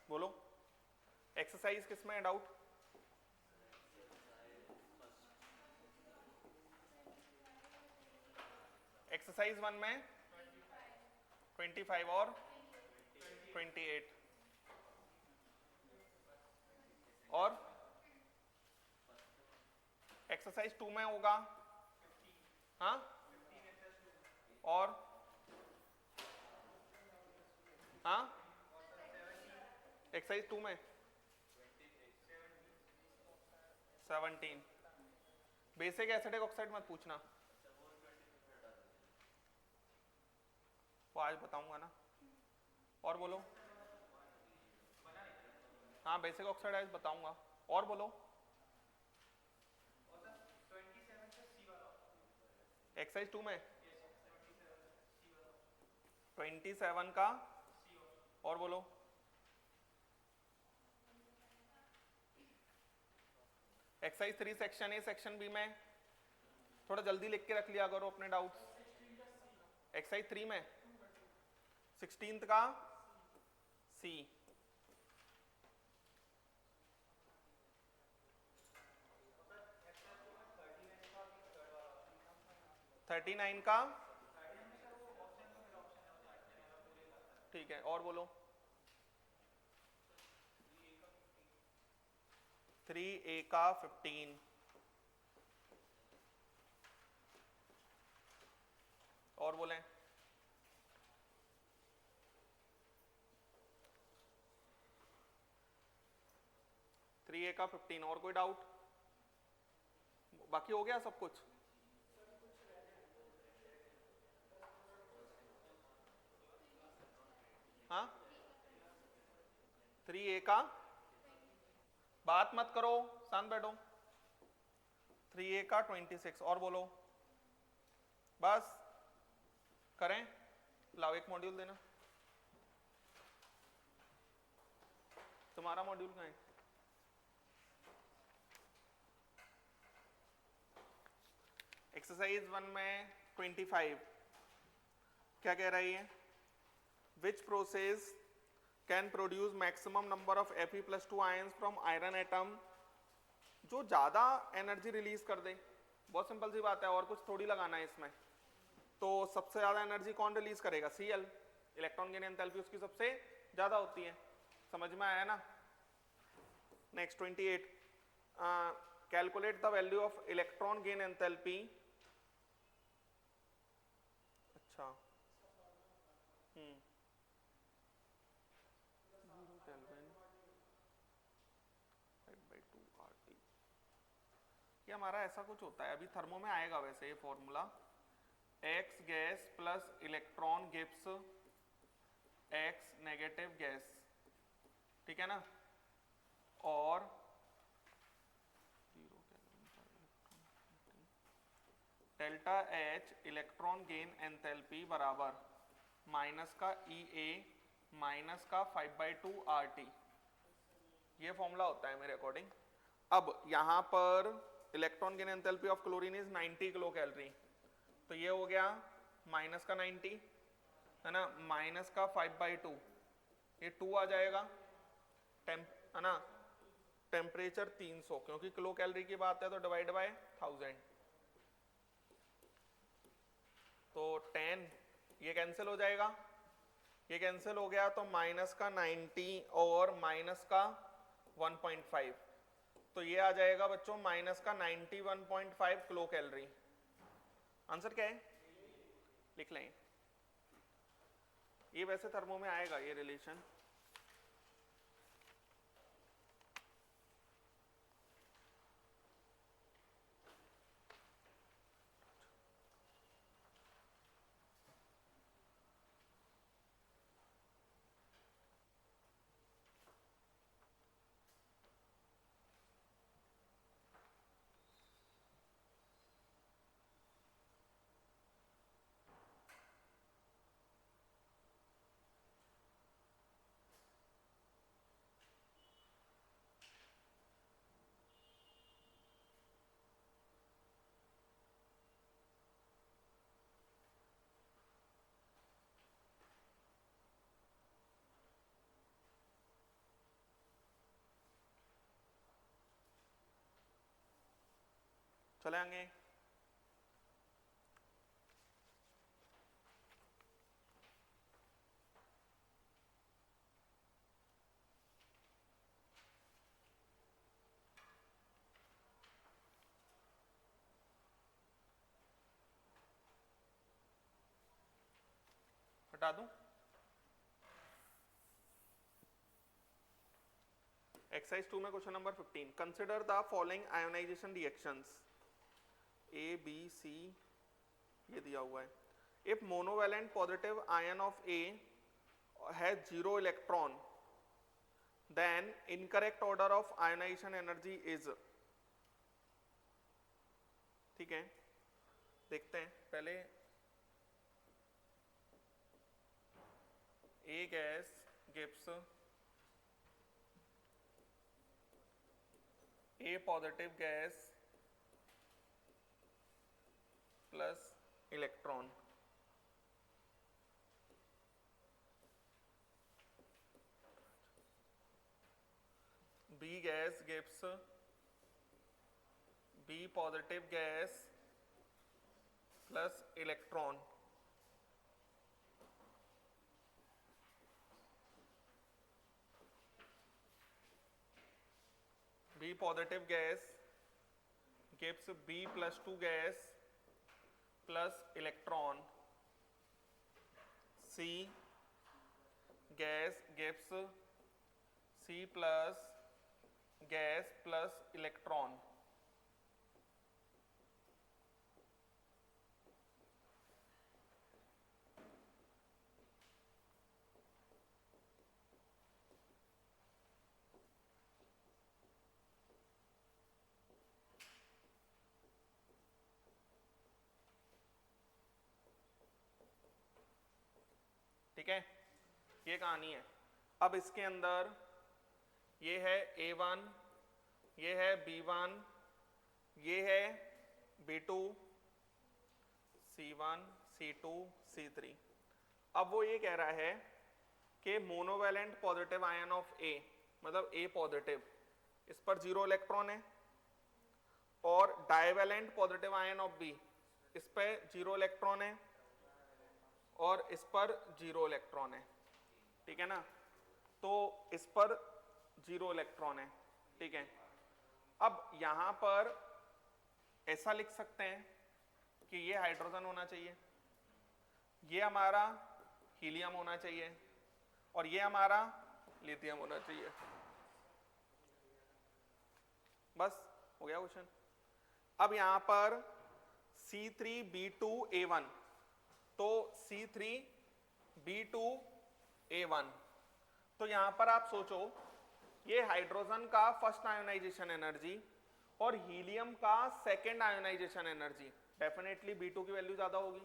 बोलो एक्सरसाइज किस में है डाउट? एक्सरसाइज 1 में 25 और 28 और एक्सरसाइज 2 में होगा हाँ और हाँ एक्सरसाइज 2 में 17 बेसिक एसिडिक ऑक्साइड मत पूछना, वो आज बताऊंगा ना। और बोलो हाँ बेसिक ऑक्साइड आज बताऊंगा। और बोलो एक्सरसाइज 2 में 27 का और बोलो exercise 3 section A section B में थोड़ा जल्दी लिख के रख लिया करो अपने डाउट्स। एक्सरसाइज 3 में 16 का सी, 39 का ठीक है। और बोलो 3A का 15 और बोलें 3A का 15 और कोई डाउट? बाकी हो गया सब कुछ? हाँ 3A का बात मत करो शांत बैठो। 3A का 26 और बोलो बस करें। लाओ एक मॉड्यूल देना, तुम्हारा मॉड्यूल कहाँ है? एक्सरसाइज 1 में 25 क्या कह रही है? Which process can produce maximum number of Fe+2 ions from iron atom, जो ज्यादा एनर्जी रिलीज कर दे। बहुत सिंपल सी बात है, और कुछ थोड़ी लगाना है इसमें। तो सबसे ज्यादा एनर्जी कौन रिलीज करेगा? Cl, इलेक्ट्रॉन गेन एंथैल्पी उसकी सबसे ज्यादा होती है। समझ में आया ना? Next 28 calculate the value of electron gain enthalpy. अच्छा ये हमारा ऐसा कुछ होता है, अभी थर्मो में आएगा वैसे ये formula. X gas plus electron gives x negative gas, ठीक है ना? और delta H electron gain enthalpy बराबर माइनस का EA माइनस का 5/2 RT, ये फॉर्मूला होता है मेरे अकॉर्डिंग। अब यहां पर electron gain enthalpy of chlorine is 90 kilo calorie, तो ये हो गया माइनस का 90 है ना, माइनस का 5/2, ये 2 आ जाएगा। टेम्प है ना, टेम्परेचर 300, क्योंकि किलो कैलोरी की बात है तो डिवाइड बाय 1000, तो 10 ये कैंसिल हो जाएगा, ये कैंसिल हो गया तो माइनस का 90 और माइनस का 1.5, तो ये आ जाएगा बच्चों माइनस का 91.5 किलो कैलोरी। आंसर क्या है? लिख लें, ये वैसे थर्मो में आएगा ये रिलेशन। चले आगे। हटा दूं? एक्सरसाइज 2 में question number 15, consider the following ionisation reactions A B C, ये दिया हुआ है। If monovalent positive ion of A has 0 electron then incorrect order of ionisation energy is. ठीक है, देखते हैं पहले। A gas gives A positive gas plus electron, B gas gives B positive gas plus electron, B positive gas gives B plus 2 gas plus electron, C gas gives C plus gas plus electron, ठीक है, ये कहानी है। अब इसके अंदर ये है A1, ये है B1, ये है B2, C1, C2, C3। अब वो ये कह रहा है कि monovalent positive ion of A, मतलब A पॉजिटिव, इस पर 0 इलेक्ट्रॉन है, और divalent positive ion of B, इस पे 0 इलेक्ट्रॉन है और इस पर 0 इलेक्ट्रॉन है। ठीक है ना, तो इस पर 0 इलेक्ट्रॉन है। ठीक है, अब यहां पर ऐसा लिख सकते हैं कि ये हाइड्रोजन होना चाहिए, ये हमारा हीलियम होना चाहिए और ये हमारा लिथियम होना चाहिए। बस हो गया क्वेश्चन। अब यहां पर C3B2A1, तो C3B2A1, तो यहां पर आप सोचो ये हाइड्रोजन का फर्स्ट आयोनाइजेशन एनर्जी और हीलियम का second ionization energy, definitely B2 की वैल्यू ज्यादा होगी,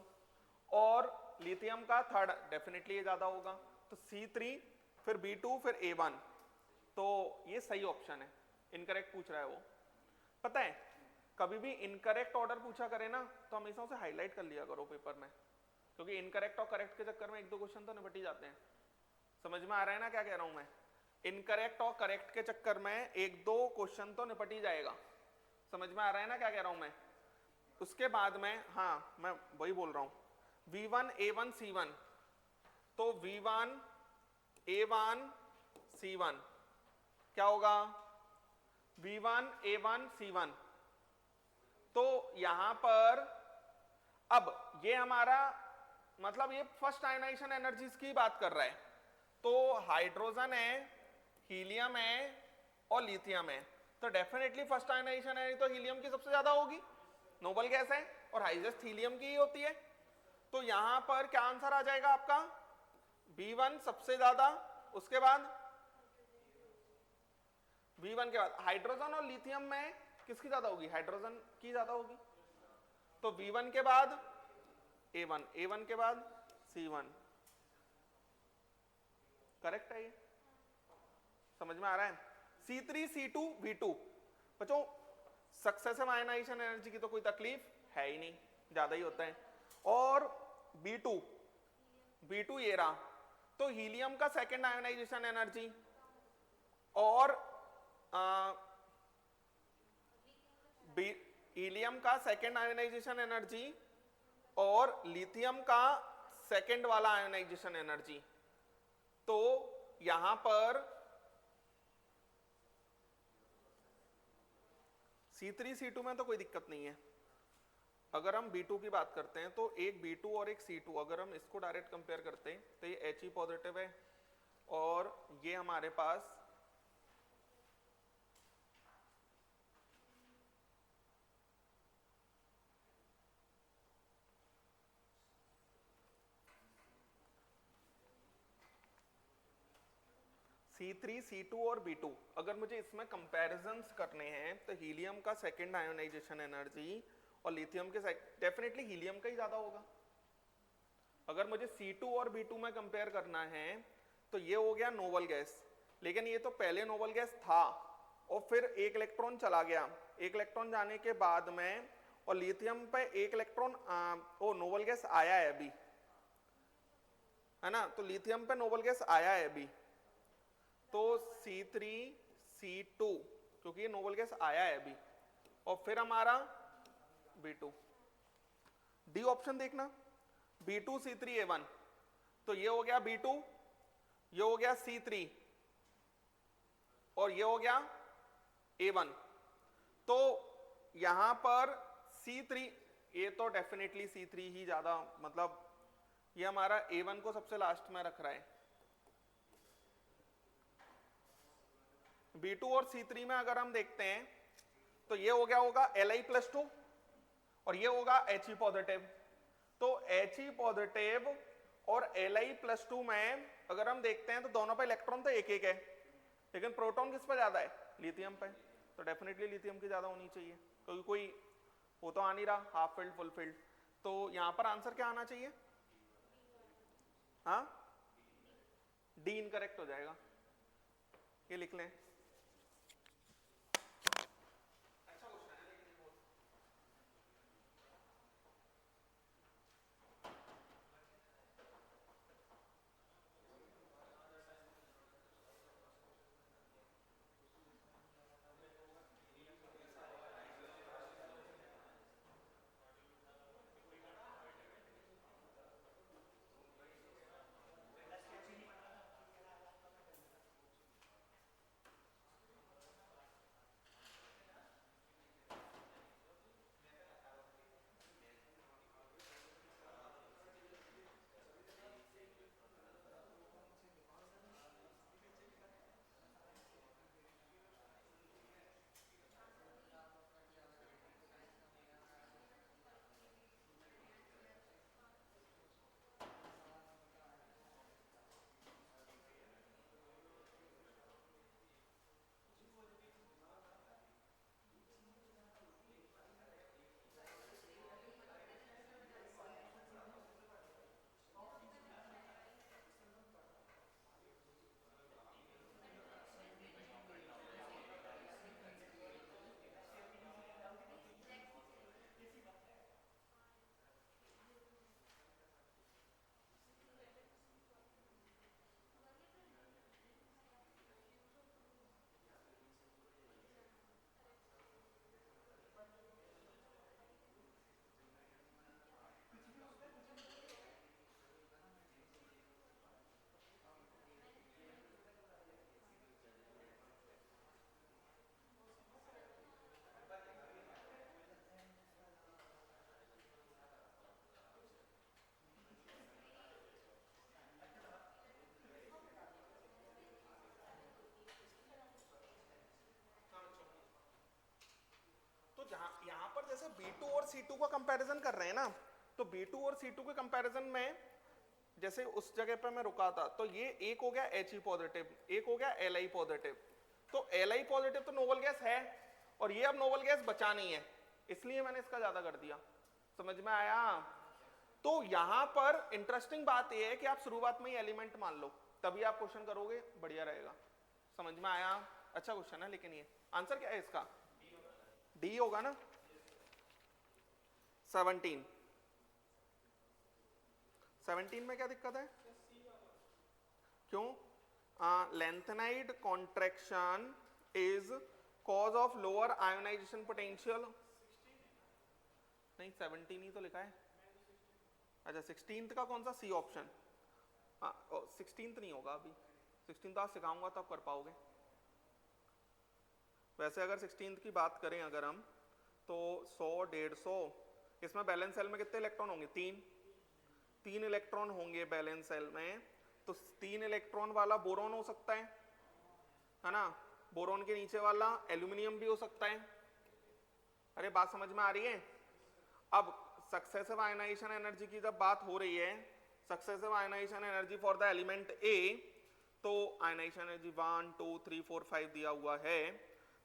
और लिथियम का थर्ड, डेफिनेटली ये ज्यादा होगा। तो C3 फिर B2 फिर A1, तो ये सही ऑप्शन है। इनकरेक्ट पूछ रहा है वो। पता है कभी भी इनकरेक्ट ऑर्डर पूछा करे ना तो हमेशा उसे हाईलाइट कर लिया करो पेपर में, क्योंकि इनकरेक्ट और करेक्ट के चक्कर में 1-2 क्वेश्चन तो निपट ही जाते हैं। समझ में आ रहा है ना क्या कह रहा हूं मैं? इनकरेक्ट और करेक्ट के चक्कर में 1-2 क्वेश्चन तो निपट ही जाएगा। समझ में आ रहा है ना क्या कह रहा हूं मैं? उसके बाद में, हाँ मैं वही बोल रहा हूं, V1 A1 C1, तो V1 A1 C1 क्या होगा? V1 A1 C1। तो यहां पर अब ये हमारा मतलब ये फर्स्ट आयोनाइजेशन एनर्जीज की बात कर रहा है, तो हाइड्रोजन है, हीलियम है और लिथियम है, तो डेफिनेटली फर्स्ट आयोनाइजेशन एनर्जी तो हीलियम की सबसे ज्यादा होगी, नोबल गैस है और हाईएस्ट हीलियम की ही होती है। तो यहां पर क्या आंसर आ जाएगा आपका? B1 सबसे ज्यादा, उसके बाद B1 के बाद हाइड्रोजन और लिथियम में किसकी ज्यादा होगी? हाइड्रोजन की ज्यादा होगी, तो V1 के बाद A1, A1 के बाद C1। करेक्ट है ये? समझ में आ रहा है? C3 C2 V2, बच्चों सक्सेसिव आयनाइजेशन एनर्जी की तो कोई तकलीफ है ही नहीं, ज्यादा ही होता है। और B2 ये रहा, तो हीलियम का सेकेंड आयोनाइजेशन एनर्जी और हीलियम का सेकेंड आयोनाइजेशन एनर्जी और लिथियम का सेकेंड वाला आयोनाइजेशन एनर्जी। तो यहां पर C3C2 में तो कोई दिक्कत नहीं है। अगर हम B2 की बात करते हैं तो एक B2 और एक C2, अगर हम इसको डायरेक्ट कंपेयर करते हैं तो ये He पॉजिटिव है और ये हमारे पास C3, C2 और B2, अगर मुझे इसमें कंपैरिजंस करने हैं तो हीलियम का सेकेंड आयोनाइजेशन एनर्जी और लिथियम के डेफिनेटली हीलियम का ही ज्यादा होगा। अगर मुझे C2 और B2 में कंपेयर करना है तो ये हो गया नोबल गैस, लेकिन ये तो पहले नोबल गैस था और फिर एक इलेक्ट्रॉन चला गया। एक इलेक्ट्रॉन जाने के बाद में और लिथियम पे एक इलेक्ट्रॉन नोबल गैस आया है अभी, है ना, तो लिथियम पे नोबल गैस आया है अभी, तो C3, C2 क्योंकि ये नोबल गैस आया है अभी, और फिर हमारा B2। डी ऑप्शन देखना, B2 C3 A1, तो ये हो गया B2, ये हो गया C3 और ये हो गया A1। तो यहां पर C3, ये तो डेफिनेटली C3 ही ज्यादा, मतलब ये हमारा A1 को सबसे लास्ट में रख रहा है। B2 और C3 में अगर हम देखते हैं तो ये हो गया होगा Li+2 और ये होगा He पॉजिटिव। तो He पॉजिटिव और Li+2 में अगर हम देखते हैं तो दोनों पे इलेक्ट्रॉन तो एक एक है, लेकिन प्रोटॉन किस पर ज्यादा है, लिथियम पे, तो डेफिनेटली लिथियम की ज्यादा होनी चाहिए, क्योंकि कोई वो तो आ नहीं रहा हाफ फिल्ड फुल फिल्ड। तो यहां पर आंसर क्या आना चाहिए, हाँ डी इनकरेक्ट हो जाएगा, ये लिख लें। यहाँ पर जैसे B2 और C2 का कंपैरिजन कर रहे हैं ना, तो B2 और C2 के कंपैरिजन में जैसे उस जगह पे मैं रुका था, तो ये एक हो गया He पॉजिटिव, एक हो गया Li पॉजिटिव। तो Li पॉजिटिव तो नोबल गैस है और ये अब नोबल गैस बचा नहीं है, इसलिए मैंने इसका ज्यादा कर दिया। समझ में आया? तो यहां पर इंटरेस्टिंग बात यह है कि आप शुरुआत में ही एलिमेंट मान लो, तभी आप क्वेश्चन करोगे, बढ़िया रहेगा। समझ में आया? अच्छा क्वेश्चन है, लेकिन ये आंसर क्या है इसका? डी होगा ना। 17 में क्या दिक्कत है? क्यों? Lanthanide contraction is cause of lower ionisation potential. नहीं 17 ही तो लिखा है। अच्छा 16th का कौन सा? C option. हाँ 16th नहीं होगा अभी, 16th आज सिखाऊंगा तब कर पाओगे। वैसे अगर 16th की बात करें अगर हम, तो 100 150, इसमें बैलेंस सेल में कितने इलेक्ट्रॉन होंगे? 3 इलेक्ट्रॉन होंगे बैलेंस सेल में। तो 3 इलेक्ट्रॉन वाला बोरॉन हो सकता है ना। बोरॉन के नीचे वाला एल्यूमिनियम भी हो सकता है। अरे बात समझ में आ रही है? अब सक्सेसिव आयनाइजेशन एनर्जी की जब बात हो रही है, successive ionisation energy for the element A, तो आयनाइजेशन एनर्जी 1 2 3 4 5 दिया हुआ है।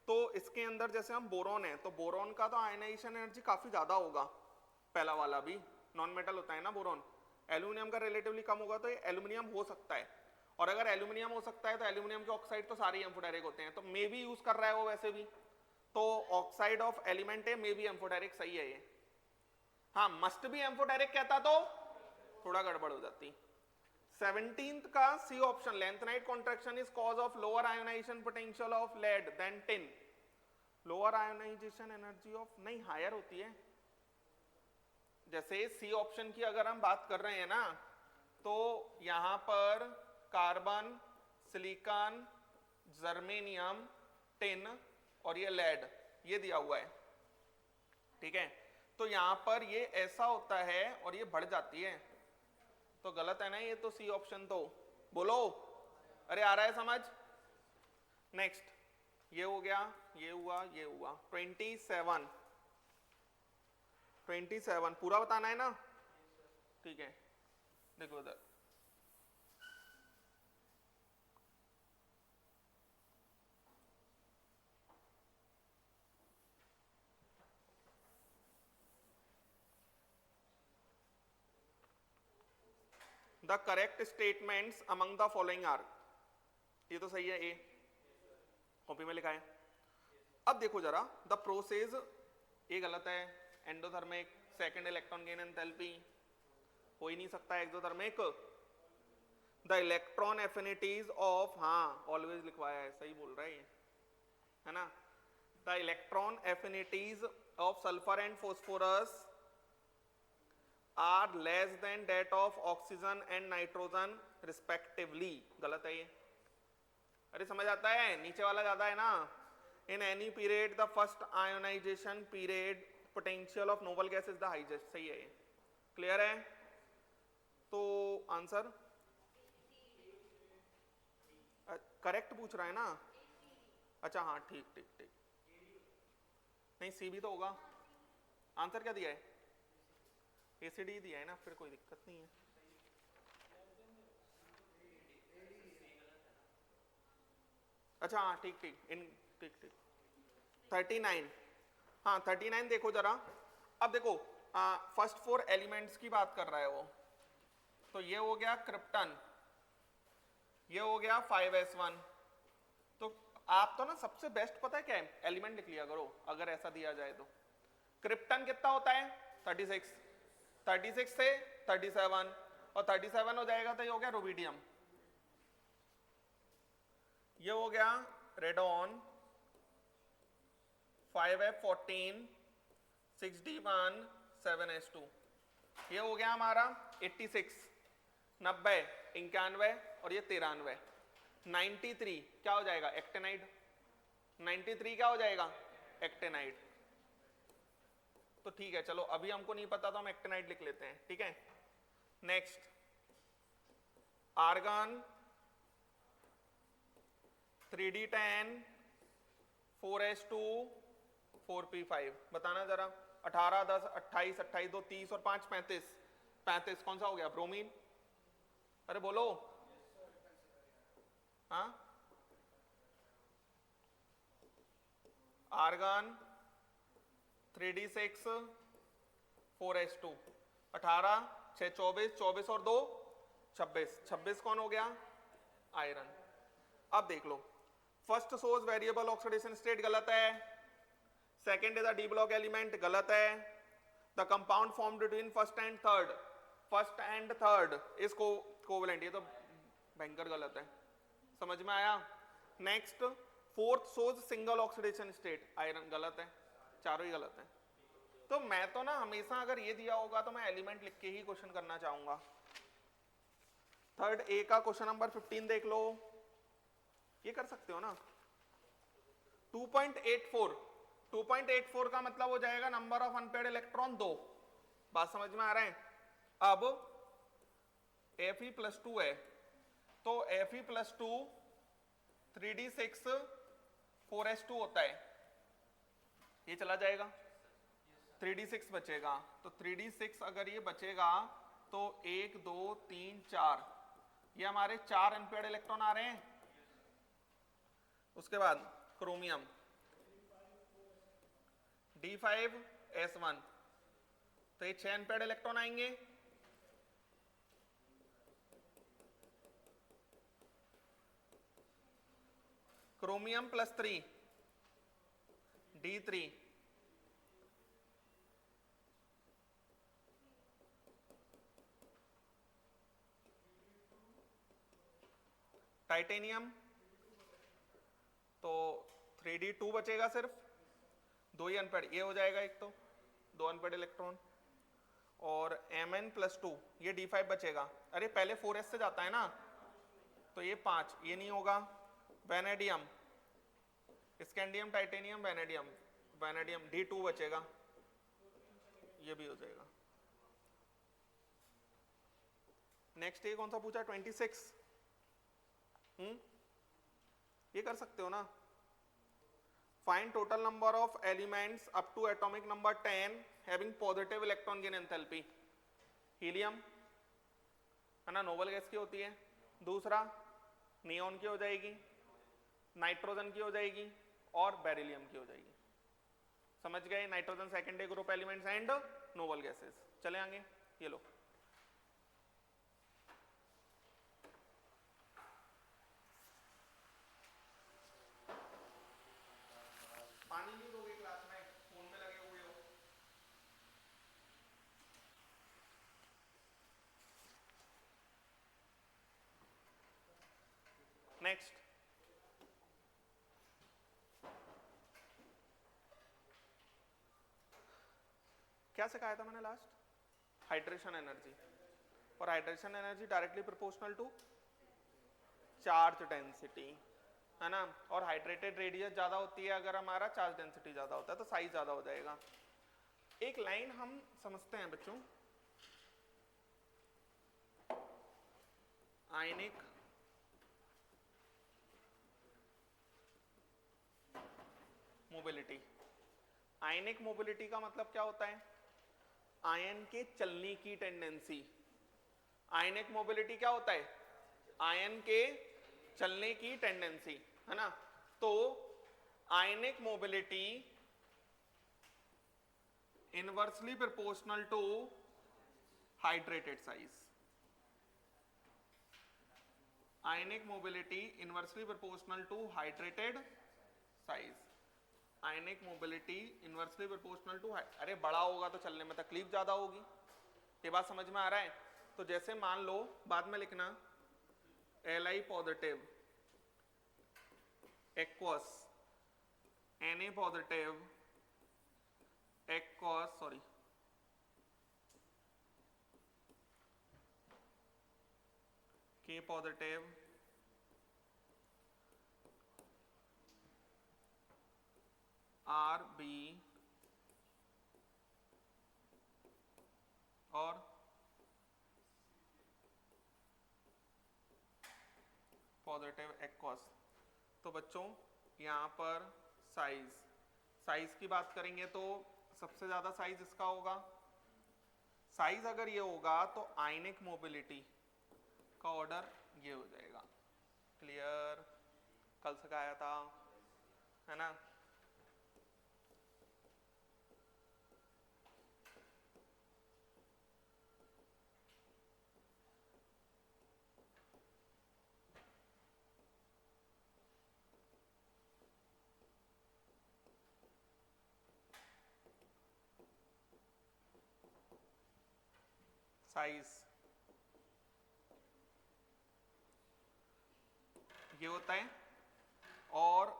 तो इसके अंदर जैसे हम बोरॉन है, तो बोरॉन का तो आयनाइजेशन एनर्जी काफी ज्यादा होगा, पहला वाला भी नॉन मेटल होता है ना बोरॉन। एल्यूमिनियम का रिलेटिवली कम होगा, तो ये एल्यूमिनियम हो सकता है। और अगर एल्यूमिनियम हो सकता है तो एल्यूमिनियम के ऑक्साइड तो सारे एम्फोटेरिक होते हैं, तो मे भी यूज कर रहा है वो वैसे भी। तो ऑक्साइड ऑफ एलिमेंट है, मे भी एम्फोटेरिक, सही है ये। हाँ मस्ट भी एम्फोटेरिक कहता तो थोड़ा गड़बड़ हो जाती। 17th का C option, lanthanide contraction is cause of lower ionisation potential of lead than tin. Lower ionisation energy of, नहीं हायर होती है। जैसे सी ऑप्शन की अगर हम बात कर रहे हैं ना, तो यहां पर कार्बन, सिलिकॉन, जर्मेनियम, टिन और ये लेड, ये दिया हुआ है, ठीक है। तो यहां पर ये ऐसा होता है और ये बढ़ जाती है, तो गलत है ना ये तो सी ऑप्शन। तो बोलो, अरे आ रहा है समझ? नेक्स्ट, ये हो गया, ये हुआ, ये हुआ। 27 पूरा बताना है ना, ठीक है। देखो उधर, the correct statements among the following are, ये तो सही है, ए कॉपी में लिखा है। अब देखो जरा, द प्रोसेस, ये गलत है। Endothermic, second electron gain enthalpy, हो ही नहीं सकता exothermic. The electron affinities of, हाँ ऑलवेज लिखवाया है, सही बोल रहा है ना। The electron affinities of sulphur and phosphorus are less than that of oxygen and nitrogen respectively, गलत है ये। अरे समझ आता है, नीचे वाला ज्यादा है ना। In any period the first ionisation period potential of noble gas is the highest, सही है ये। क्लियर है? तो आंसर करेक्ट पूछ रहा है ना। अच्छा हाँ ठीक ठीक ठीक, नहीं सी भी तो होगा। आंसर क्या दिया है? एसीडी दिया है ना, फिर कोई दिक्कत नहीं है। अच्छा हाँ ठीक ठीक, इन ठीक ठीक 39, हाँ 39 देखो जरा। अब देखो फर्स्ट 4 एलिमेंट्स की बात कर रहा है वो, तो ये हो गया क्रिप्टन, ये हो गया 5s1। तो आप तो ना सबसे बेस्ट पता है क्या है, एलिमेंट लिख लिया करो अगर ऐसा दिया जाए तो। क्रिप्टन कितना होता है? 36, 36 से 37, और 37 हो जाएगा तो ये हो गया रुबिडियम, ये हो गया रेडॉन 5f14 6d1 7s2, ये हो गया हमारा 86 90 91 और ये 93 93 क्या हो जाएगा? एक्टेनाइड। 93 क्या हो जाएगा? एक्टेनाइड। तो ठीक है चलो, अभी हमको नहीं पता तो हम एक्टेनाइड लिख लेते हैं, ठीक है। Next, argon 3d10 4s2 4p5, बताना जरा। 18 10 28 28 2 30 और 5 35, 35 कौन सा हो गया? ब्रोमीन। अरे बोलो, हाँ आर्गन 3d6 4s2, 18 6 24 24 और 2 26, 26 कौन हो गया? आयरन। अब देख लो, first source variable oxidation state गलत है, second is a D block element गलत है, the compound form between first and third is covalent, ये तो भयंकर गलत है, समझ में आया। Next, fourth source single oxidation state iron, गलत है, चारों ही गलत है। तो मैं तो ना हमेशा अगर ये दिया होगा तो मैं एलिमेंट लिख के ही क्वेश्चन करना चाहूंगा। थर्ड ए का क्वेश्चन नंबर 15 देख लो, ये कर सकते हो ना। 2.84 2.84 का मतलब हो जाएगा नंबर ऑफ अनपेयर्ड इलेक्ट्रॉन 2। बात समझ में आ रहा है? अब Fe+2 है, तो Fe+2 3d6 4s2 होता है, ये चला जाएगा, 3d6 बचेगा। तो 3d6 अगर ये बचेगा तो 1 2 3 4, ये हमारे 4 अनपेयर्ड इलेक्ट्रॉन आ रहे हैं। उसके बाद क्रोमियम D5S1, तो ये 6 अनपेयर्ड इलेक्ट्रॉन आएंगे। क्रोमियम +3 D3, टाइटेनियम तो 3d2 बचेगा, सिर्फ 2 ही अनपेयर्ड, ये हो जाएगा एक, तो 2 अनपेयर्ड इलेक्ट्रॉन। और Mn+2, ये D5 बचेगा। अरे पहले 4s से जाता है ना, तो ये 5, ये नहीं होगा। Vanadium, scandium, titanium, vanadium, vanadium D2 बचेगा, ये भी हो जाएगा। नेक्स्ट ये कौन सा पूछा? 26। ये कर सकते हो ना। Find total number of elements up to atomic number 10 having positive electron gain enthalpy. Helium है ना, नोबल गैस की होती है। दूसरा नियॉन की हो जाएगी, नाइट्रोजन की हो जाएगी, और बेरिलियम की हो जाएगी। समझ गए? Nitrogen secondary group elements and noble gases. चले आगे, ये लो। पानी नहीं दोगे क्लास में, फोन में लगे हुए हो। नेक्स्ट क्या सिखाया था मैंने लास्ट? Hydration energy. और hydration energy directly proportional to charge density, है ना। और हाइड्रेटेड रेडियस ज्यादा होती है अगर हमारा चार्ज डेंसिटी ज्यादा होता है, तो साइज ज्यादा हो जाएगा। एक लाइन हम समझते हैं बच्चों, आयनिक मोबिलिटी। आयनिक मोबिलिटी का मतलब क्या होता है? आयन के चलने की टेंडेंसी। आयनिक मोबिलिटी क्या होता है? आयन के चलने की टेंडेंसी, है ना। तो ionic mobility inversely proportional to hydrated size. Ionic mobility inversely proportional to hydrated size. Ionic mobility inversely proportional to, अरे बड़ा होगा तो चलने में तकलीफ ज्यादा होगी। ये बात समझ में आ रहा है? तो जैसे मान लो, बाद में लिखना, Li positive aqueous Na positive aqueous, sorry, K positive Rb और पॉजिटिव एक्वस। तो बच्चों यहाँ पर साइज की बात करेंगे तो सबसे ज्यादा साइज इसका होगा। साइज अगर ये होगा तो आयनिक मोबिलिटी का ऑर्डर ये हो जाएगा। क्लियर? कल सिखाया था, है ना। साइज ये होता है, और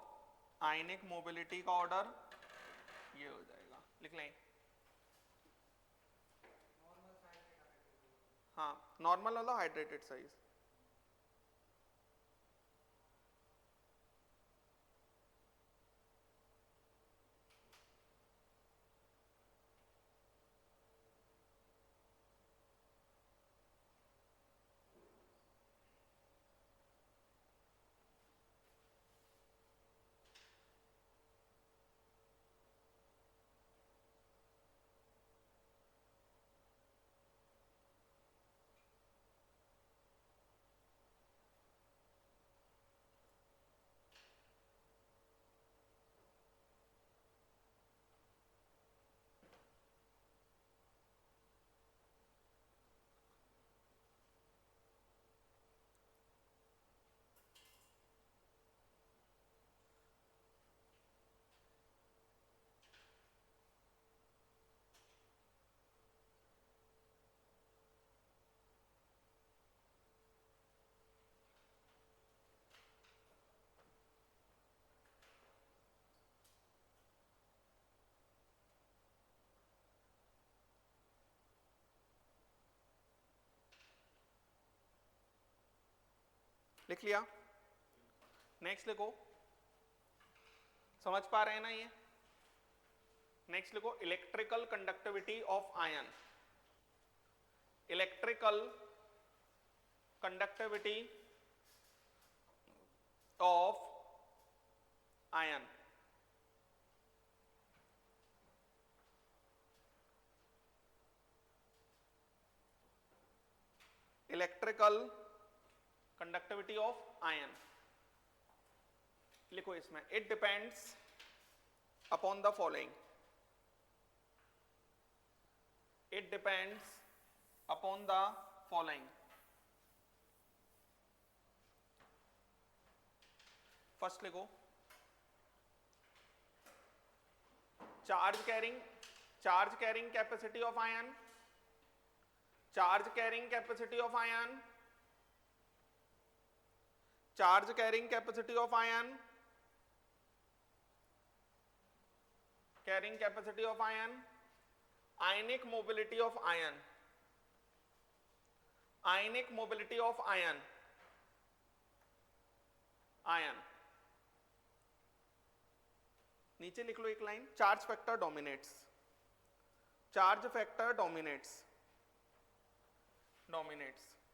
आयनिक मोबिलिटी का ऑर्डर ये हो जाएगा। लिख लें, हाँ नॉर्मल वाला हाइड्रेटेड साइज। लिख लिया। नेक्स्ट लिखो, समझ पा रहे हैं ना ये? नेक्स्ट लिखो electrical conductivity of ion. Electrical conductivity of ion. Electrical conductivity of ion लिखो इसमें, it depends upon the following. It depends upon the following. First लिखो charge carrying capacity of ion. Charge carrying capacity of ion. Charge carrying capacity of ion. Carrying capacity of ion. Ionic mobility of ion. Ionic mobility of ion. Ion नीचे लिख लो एक line, charge factor dominates. Charge factor dominates.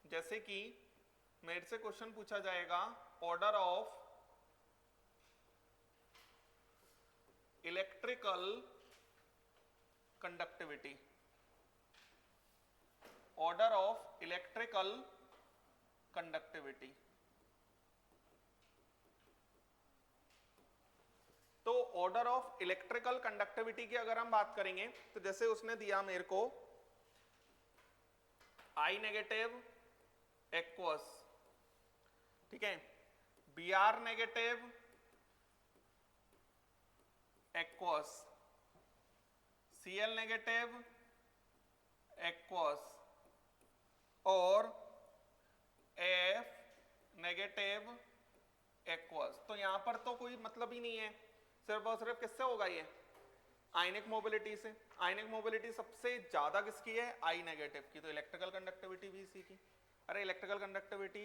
जैसे कि मेरे से question पूछा जाएगा order of electrical conductivity. Order of electrical conductivity. तो ऑर्डर ऑफ इलेक्ट्रिकल कंडक्टिविटी की अगर हम बात करेंगे तो जैसे उसने दिया मेरे को आई नेगेटिव एक्वस, ठीक है, B R negative aqueous, C L negative aqueous और एफ नेगेटिव एक्वस। तो यहां पर तो कोई मतलब ही नहीं है, सिर्फ और सिर्फ किससे होगा ये? आयनिक मोबिलिटी से। आयनिक मोबिलिटी सबसे ज्यादा किसकी है? आई नेगेटिव की। तो इलेक्ट्रिकल कंडक्टिविटी भी इसी की। अरे electrical conductivity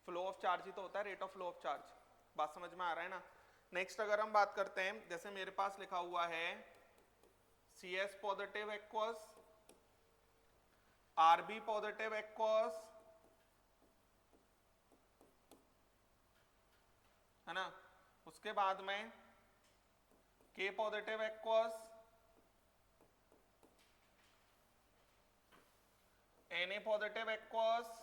flow of charge ही तो होता है, rate of flow of charge. बात समझ में आ रहा है ना? नेक्स्ट अगर हम बात करते हैं, जैसे मेरे पास लिखा हुआ है C S positive aqueous, R B positive aqueous, है ना, उसके बाद में K positive aqueous, N A positive aqueous,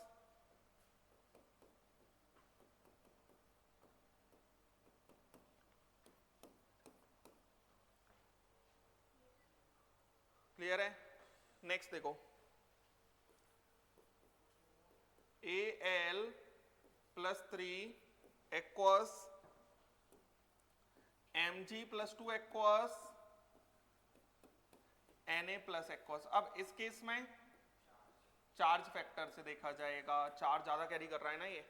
clear है? नेक्स्ट देखो Al +3 aqueous, Mg +2 aqueous, Na+ aqueous. अब इस केस में चार्ज फैक्टर से देखा जाएगा, चार्ज ज्यादा कैरी कर रहा है ना ये।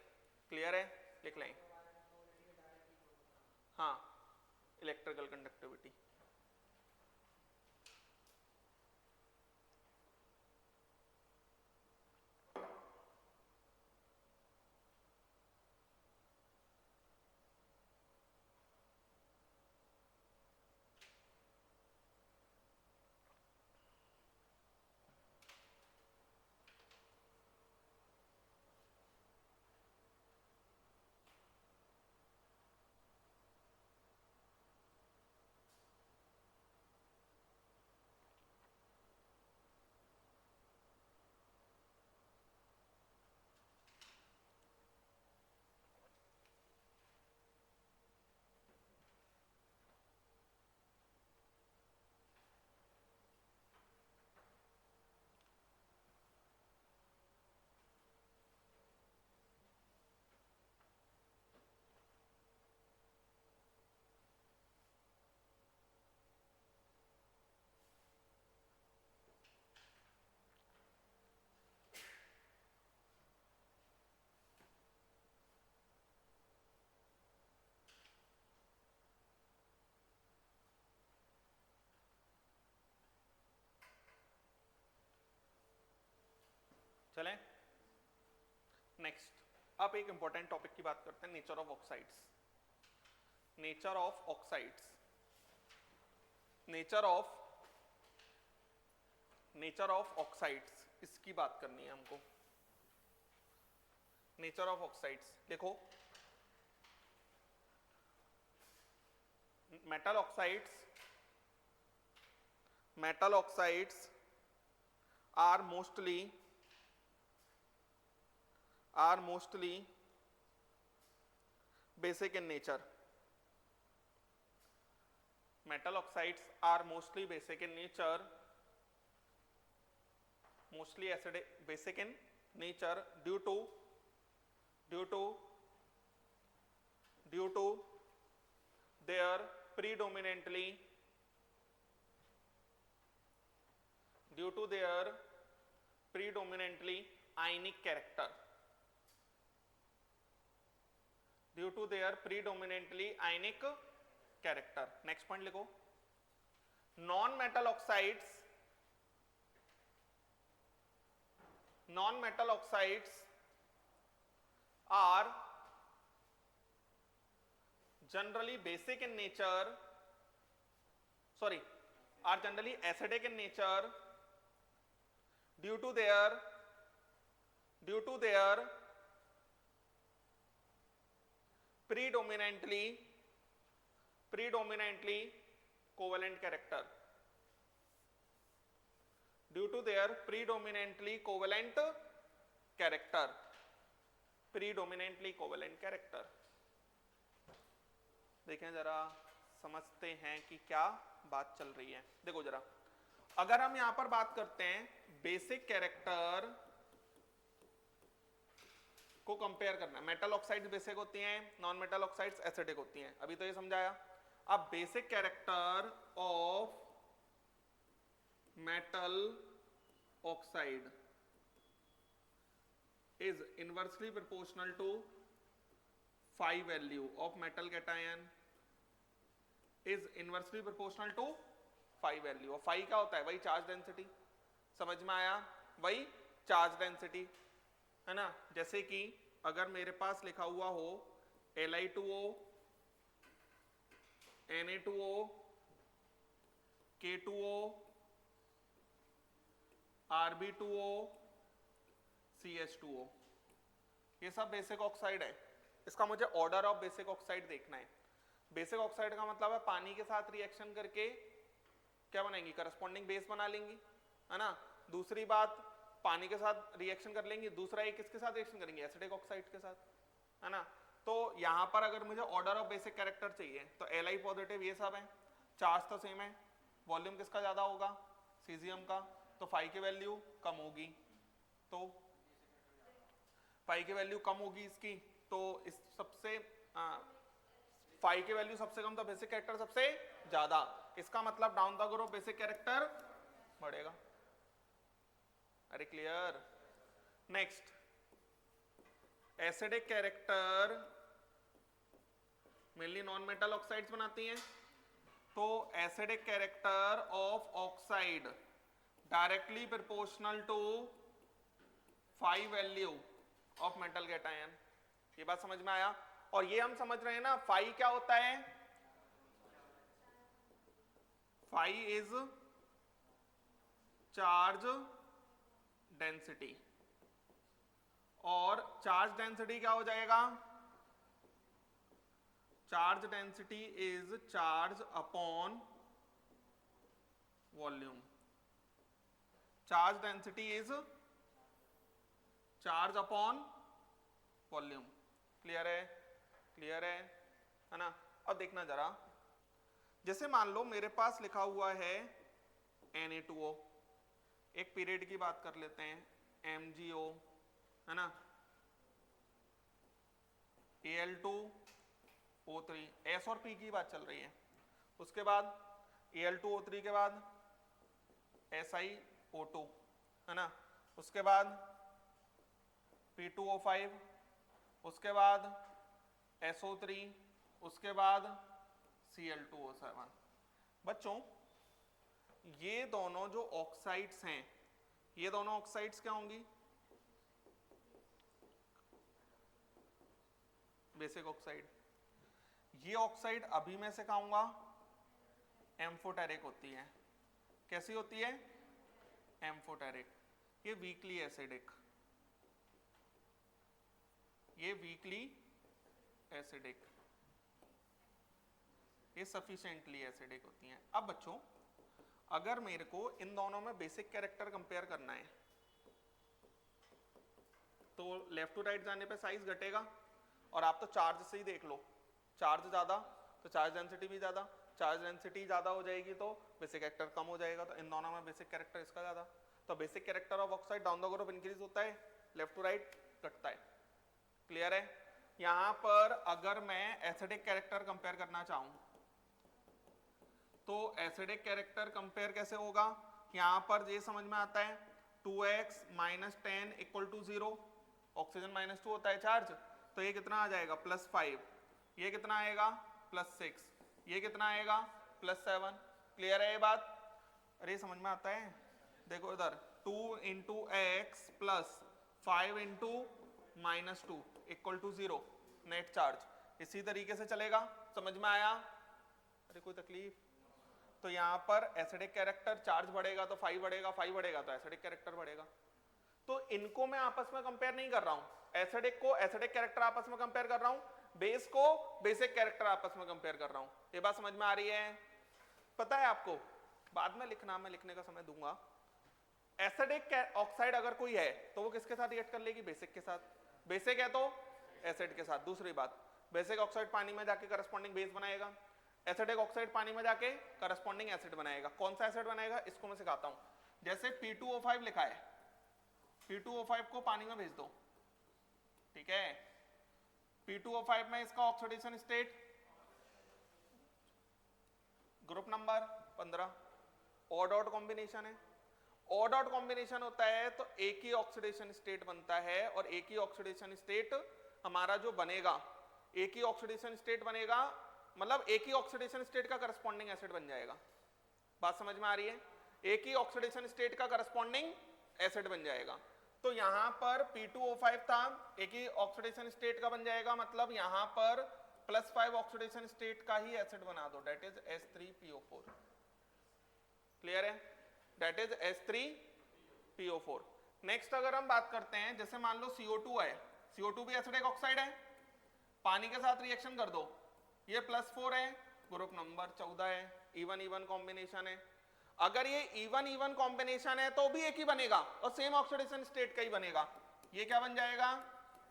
क्लियर है? लिख लें। हाँ इलेक्ट्रिकल कंडक्टिविटी। चलें नेक्स्ट, अब एक इंपॉर्टेंट टॉपिक की बात करते हैं, nature of oxides. Nature of oxides, nature of oxides, इसकी बात करनी है हमको। नेचर ऑफ ऑक्साइड्स देखो, metal oxides are mostly basic in nature. Metal oxides are mostly basic in nature, mostly acidic, basic in nature due to their predominantly ionic character, next point लिखो, non-metal oxides are generally basic in nature, are generally acidic in nature due to their predominantly covalent character, देखें जरा, समझते हैं कि क्या बात चल रही है। देखो जरा, अगर हम यहां पर बात करते हैं बेसिक कैरेक्टर को कंपेयर करना, मेटल ऑक्साइड्स बेसिक होती हैं, नॉन मेटल ऑक्साइड्स एसिडिक होती हैं, अभी तो ये समझाया। अब basic character of metal oxide is inversely proportional to phi value of metal cation, is inversely proportional to phi value। और phi क्या होता है? वही चार्ज डेंसिटी, समझ में आया? वही चार्ज डेंसिटी है ना। जैसे कि अगर मेरे पास लिखा हुआ हो Li2O, Na2O, K2O, Rb2O, CH2O, ये सब बेसिक ऑक्साइड है। इसका मुझे ऑर्डर ऑफ बेसिक ऑक्साइड देखना है। बेसिक ऑक्साइड का मतलब है पानी के साथ रिएक्शन करके क्या बनाएंगी? करस्पॉन्डिंग बेस बना लेंगी, है ना। दूसरी बात, पानी के साथ रिएक्शन कर लेंगी, दूसरा एक किसके साथ रिएक्शन करेंगे? एसिडिक ऑक्साइड के साथ, है ना। तो यहां पर अगर मुझे ऑर्डर ऑफ बेसिक कैरेक्टर चाहिए तो Li पॉजिटिव ये सब है, चार्ज तो सेम है, वॉल्यूम किसका ज्यादा होगा? सीजियम का, तो फाई की वैल्यू कम होगी, तो फाई की वैल्यू कम होगी इसकी, तो इस सबसे फाई की वैल्यू सबसे कम तो बेसिक कैरेक्टर सबसे ज्यादा, इसका मतलब down the group basic character बढ़ेगा। अरे clear. Next, acidic character mainly non metal oxides बनाती हैं, तो acidic character of oxide directly proportional to phi value of metal cation. ये बात समझ में आया? और ये हम समझ रहे हैं ना, फाई क्या होता है? फाई इज चार्ज डेंसिटी, और चार्ज डेंसिटी क्या हो जाएगा? Charge density is charge upon volume. Charge density is charge upon volume. Clear है? क्लियर है ना। अब देखना जरा, जैसे मान लो मेरे पास लिखा हुआ है Na2O, एक पीरियड की बात कर लेते हैं, MgO, है ना, Al2O3, S और P की बात चल रही है। उसके बाद Al2O3 के बाद SiO2, है ना, उसके बाद P2O5, उसके बाद SO3, उसके बाद Cl2O7। बच्चों ये दोनों जो ऑक्साइड्स हैं, ये दोनों ऑक्साइड्स क्या होंगी? Basic oxide. ये ऑक्साइड अभी मैं सिखाऊंगा एम्फोटेरिक होती है। कैसी होती है? एम्फोटेरिक। ये वीकली एसिडिक, ये वीकली एसिडिक, ये सफिशिएंटली एसिडिक होती हैं। अब बच्चों अगर मेरे को इन दोनों में बेसिक कैरेक्टर कंपेयर करना है तो लेफ्ट टू राइट जाने पे साइज घटेगा, और आप तो चार्ज से ही देख लो, चार्ज ज्यादा तो चार्ज डेंसिटी भी ज्यादा, चार्ज डेंसिटी ज्यादा हो जाएगी तो बेसिक कैरेक्टर कम हो जाएगा, तो इन दोनों में बेसिक कैरेक्टर इसका ज्यादा, तो basic character of oxide down the group increase होता है, लेफ्ट टू राइट घटता है। क्लियर है? यहां पर अगर मैं एसिडिक कैरेक्टर कंपेयर करना चाहूं तो एसिडिक कैरेक्टर कंपेयर कैसे होगा? यहां पर ये समझ में आता है 2x - 10 = 0, ऑक्सीजन -2 होता है चार्ज, तो ये कितना आ जाएगा +5, ये कितना आएगा +6, ये कितना आएगा +7। क्लियर है ये बात? अरे समझ में आता है? देखो इधर 2 × x + 5 × -2 = 0 नेट चार्ज। इसी तरीके से चलेगा। समझ में आया? अरे कोई तकलीफ? तो यहाँ पर एसिडिक कैरेक्टर चार्ज बढ़ेगा तो 5 बढ़ेगा, 5 बढ़ेगा तो एसिडिक कैरेक्टर बढ़ेगा। तो इनको मैं आपस में कंपेयर नहीं कर रहा हूं, एसिडिक को एसिडिक कैरेक्टर आपस में कंपेयर कर रहा हूं, बेस को बेसिक कैरेक्टर आपस में कंपेयर कर रहा हूं। ये बात समझ में आ रही है? पता है आपको, बाद में लिखना, मैं लिखने का समय दूंगा। एसिडिक ऑक्साइड अगर कोई है तो वो किसके साथ रिएक्ट कर लेगी? बेसिक के साथ। बेसिक है तो एसिड के साथ। दूसरी बात, बेसिक ऑक्साइड पानी में जाके करस्पॉन्डिंग बेस बनाएगा, एसिडिक ऑक्साइड पानी में जाके करस्पॉन्डिंग एसिड बनाएगा। कौन सा एसिड बनाएगा इसको मैं सिखाता हूं। जैसे P2O5 लिखा है, P2O5 को पानी में भेज दो, ठीक है? P2O5 में इसका oxidation state group number 15, O dot combination है। ओ डॉट कॉम्बिनेशन होता है तो एक ही ऑक्सीडेशन स्टेट बनता है, और एक ही ऑक्सीडेशन स्टेट हमारा जो बनेगा, एक ही ऑक्सीडेशन स्टेट बनेगा, मतलब एक ही ऑक्सीडेशन स्टेट का करस्पॉन्डिंग एसिड बन जाएगा। बात समझ में आ रही है? एक ही ऑक्सीडेशन स्टेट का करस्पॉन्डिंग एसिड बन जाएगा। तो यहां पर P2O5 था, एक ही ऑक्सीडेशन स्टेट का बन जाएगा, मतलब यहां पर +5 ऑक्सीडेशन स्टेट का ही एसिड बना दो, डेट इज H3PO4। क्लियर है? That is H3PO4। नेक्स्ट अगर हम बात करते हैं, जैसे मान लो CO2 है, CO2 भी एसिडिक ऑक्साइड है, पानी के साथ रिएक्शन कर दो, ये +4 है, ग्रुप नंबर 14 है, इवन कॉम्बिनेशन है। अगर ये इवन कॉम्बिनेशन है तो भी एक ही बनेगा और सेम ऑक्सीडेशन स्टेट का ही बनेगा। ये क्या बन जाएगा?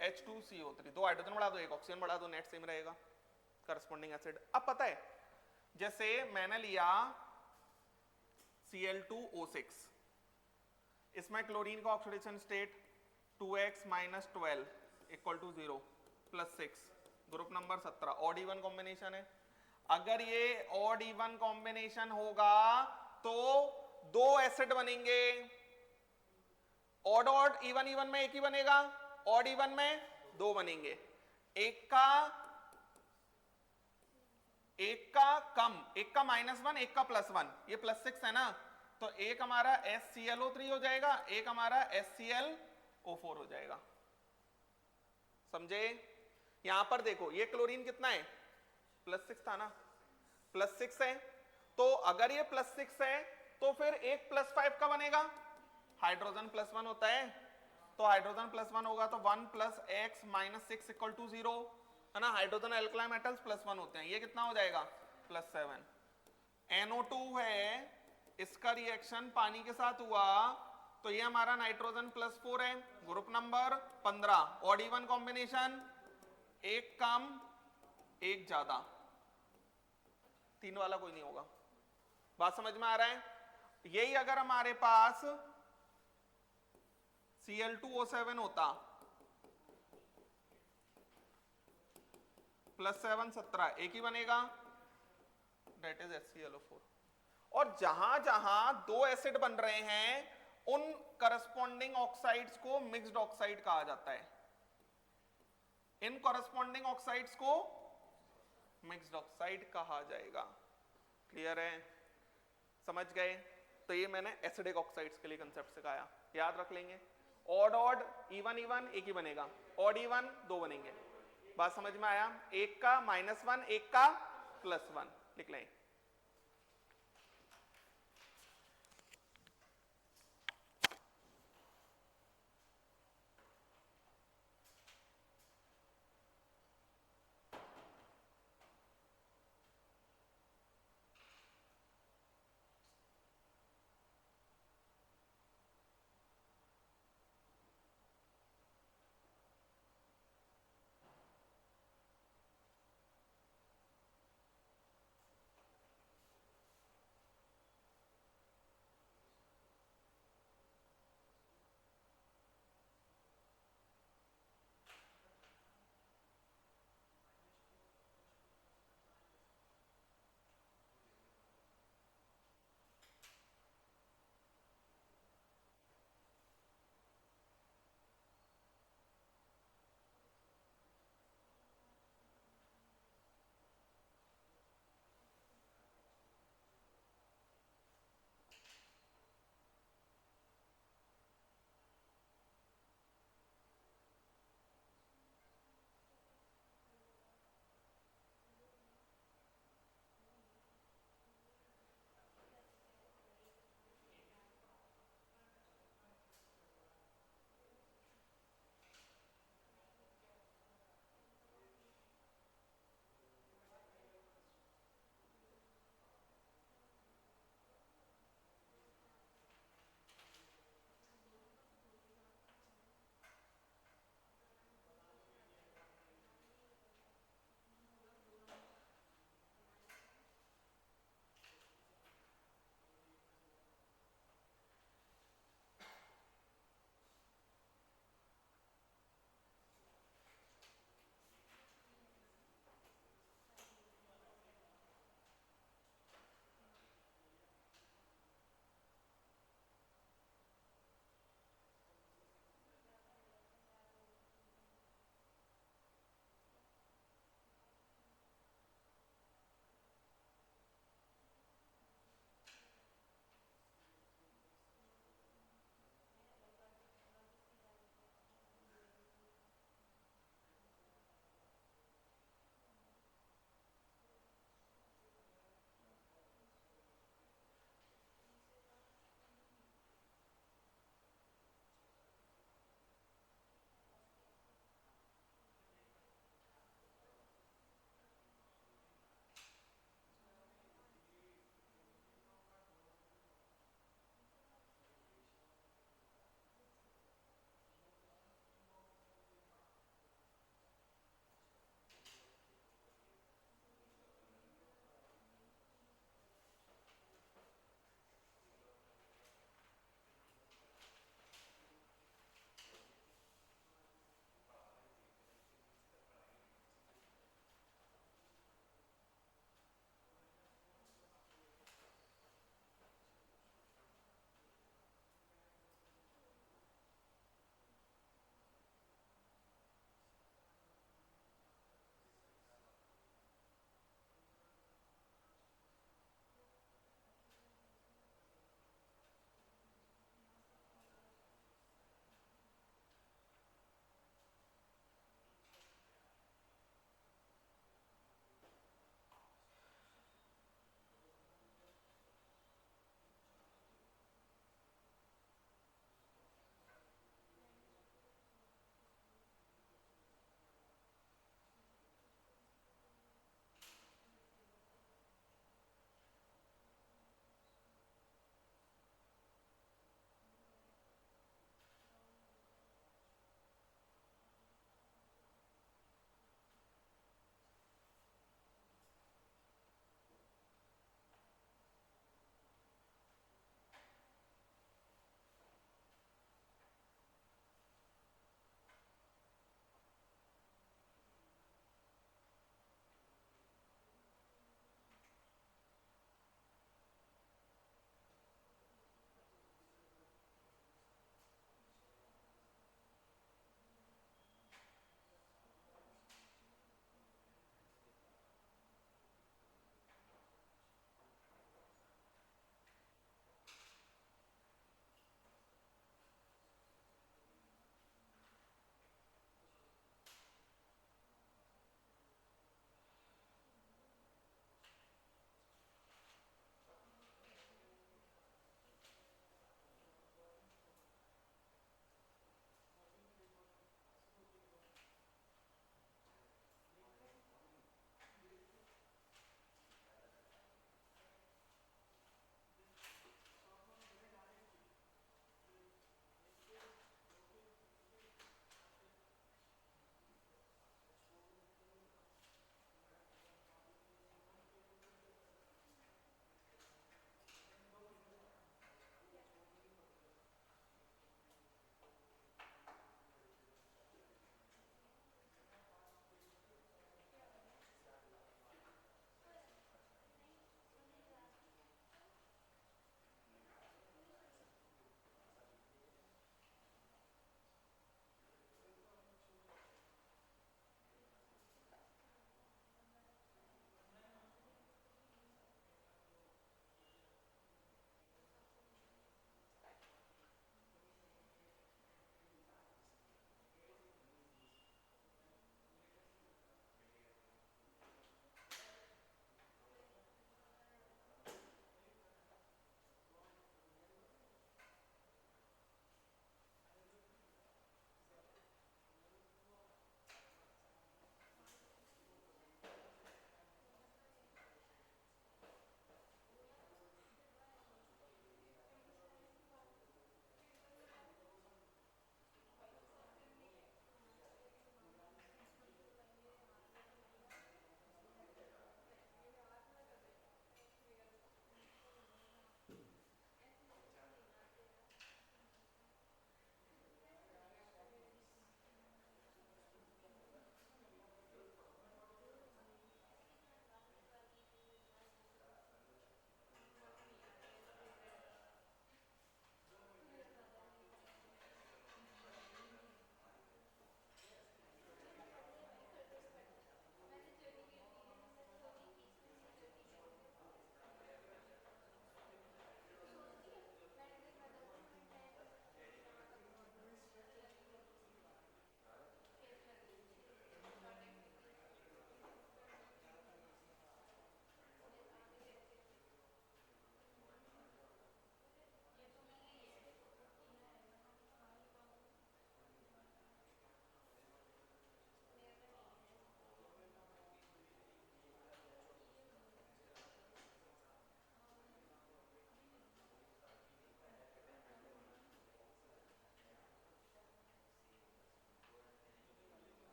H2CO3। 2 हाइड्रोजन बढ़ा दो, 1 ऑक्सीजन बढ़ा दो, नेट सेम रहेगा करस्पॉन्डिंग एसिड। अब पता है, जैसे मैंने लिया Cl2O6, इसमें क्लोरीन का oxidation state 2x - 12 = 0 +6, group number 17, odd even combination है। अगर ये ऑड इवन कॉम्बिनेशन होगा तो 2 एसिड बनेंगे। ऑड ऑड इवन में एक ही बनेगा, ऑड इवन में 2 बनेंगे। एक का कम, एक का -1, एक का +1, ये +6 है ना, तो एक हमारा HClO3 हो जाएगा, एक हमारा HClO4 हो जाएगा। समझे? यहां पर देखो ये क्लोरीन कितना है? +6 था ना, +6 है, तो अगर ये +6 है तो फिर एक +5 का बनेगा, हाइड्रोजन +1 होता है, तो हाइड्रोजन +1 होगा तो 1 + x - 6 = 0 है ना। हाइड्रोजन एल्कलाइन मेटल्स +1 होते हैं, ये कितना हो जाएगा? +7। NO2 है, इसका रिएक्शन पानी के साथ हुआ तो ये हमारा नाइट्रोजन +4 है, group number 15, odd even combination, एक कम एक ज्यादा, 3 वाला कोई नहीं होगा। बात समझ में आ रहा है? यही अगर हमारे पास Cl2O7 होता, +7 17, एक ही बनेगा, डेट इज HClO4। और जहां जहां 2 एसिड बन रहे हैं उन करस्पॉन्डिंग ऑक्साइड्स को मिक्स्ड ऑक्साइड कहा जाता है। इन करस्पॉन्डिंग ऑक्साइड्स को मिक्स्ड ऑक्साइड कहा जाएगा। क्लियर है? समझ गए? तो ये मैंने एसिडिक ऑक्साइड्स के लिए कंसेप्ट सिखाया, याद रख लेंगे। ऑड ऑड इवन एक ही बनेगा, ऑड इवन 2 बनेंगे। बात समझ में आया? एक का -1, एक का +1 लिख लें।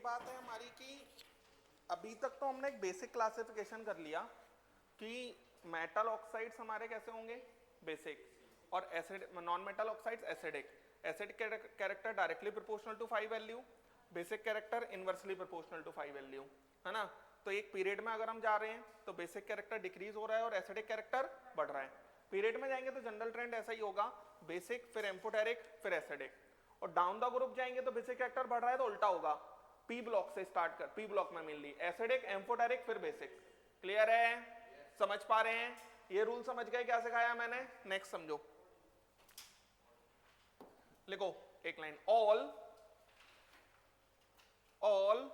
बात है हमारी कि अभी तक तो हमने एक बेसिक क्लासिफिकेशन कर लिया कि मेटल ऑक्साइड्स हमारे कैसे होंगे, बेसिक, और acid non metal oxides acidic. Acid character directly proportional to 5 value, basic character inversely proportional to 5 value, है ना। तो एक पीरियड में अगर हम जा रहे हैं तो बेसिक कैरेक्टर डिक्रीज हो रहा है और एसिडिक कैरेक्टर बढ़ रहा है। पीरियड में जाएंगे तो जनरल ट्रेंड ऐसा ही होगा, बेसिक फिर एम्फोटेरिक फिर एसिडिक। और डाउन द ग्रुप जाएंगे तो बेसिक कैरेक्टर बढ़ रहा है तो उल्टा होगा, पी ब्लॉक से स्टार्ट कर, पी ब्लॉक में मेनली एसिडिक एम्फोटेरिक फिर बेसिक। क्लियर है? समझ पा रहे हैं? ये रूल समझ गए क्या सिखाया मैंने? नेक्स्ट समझो, लिखो एक लाइन, ऑल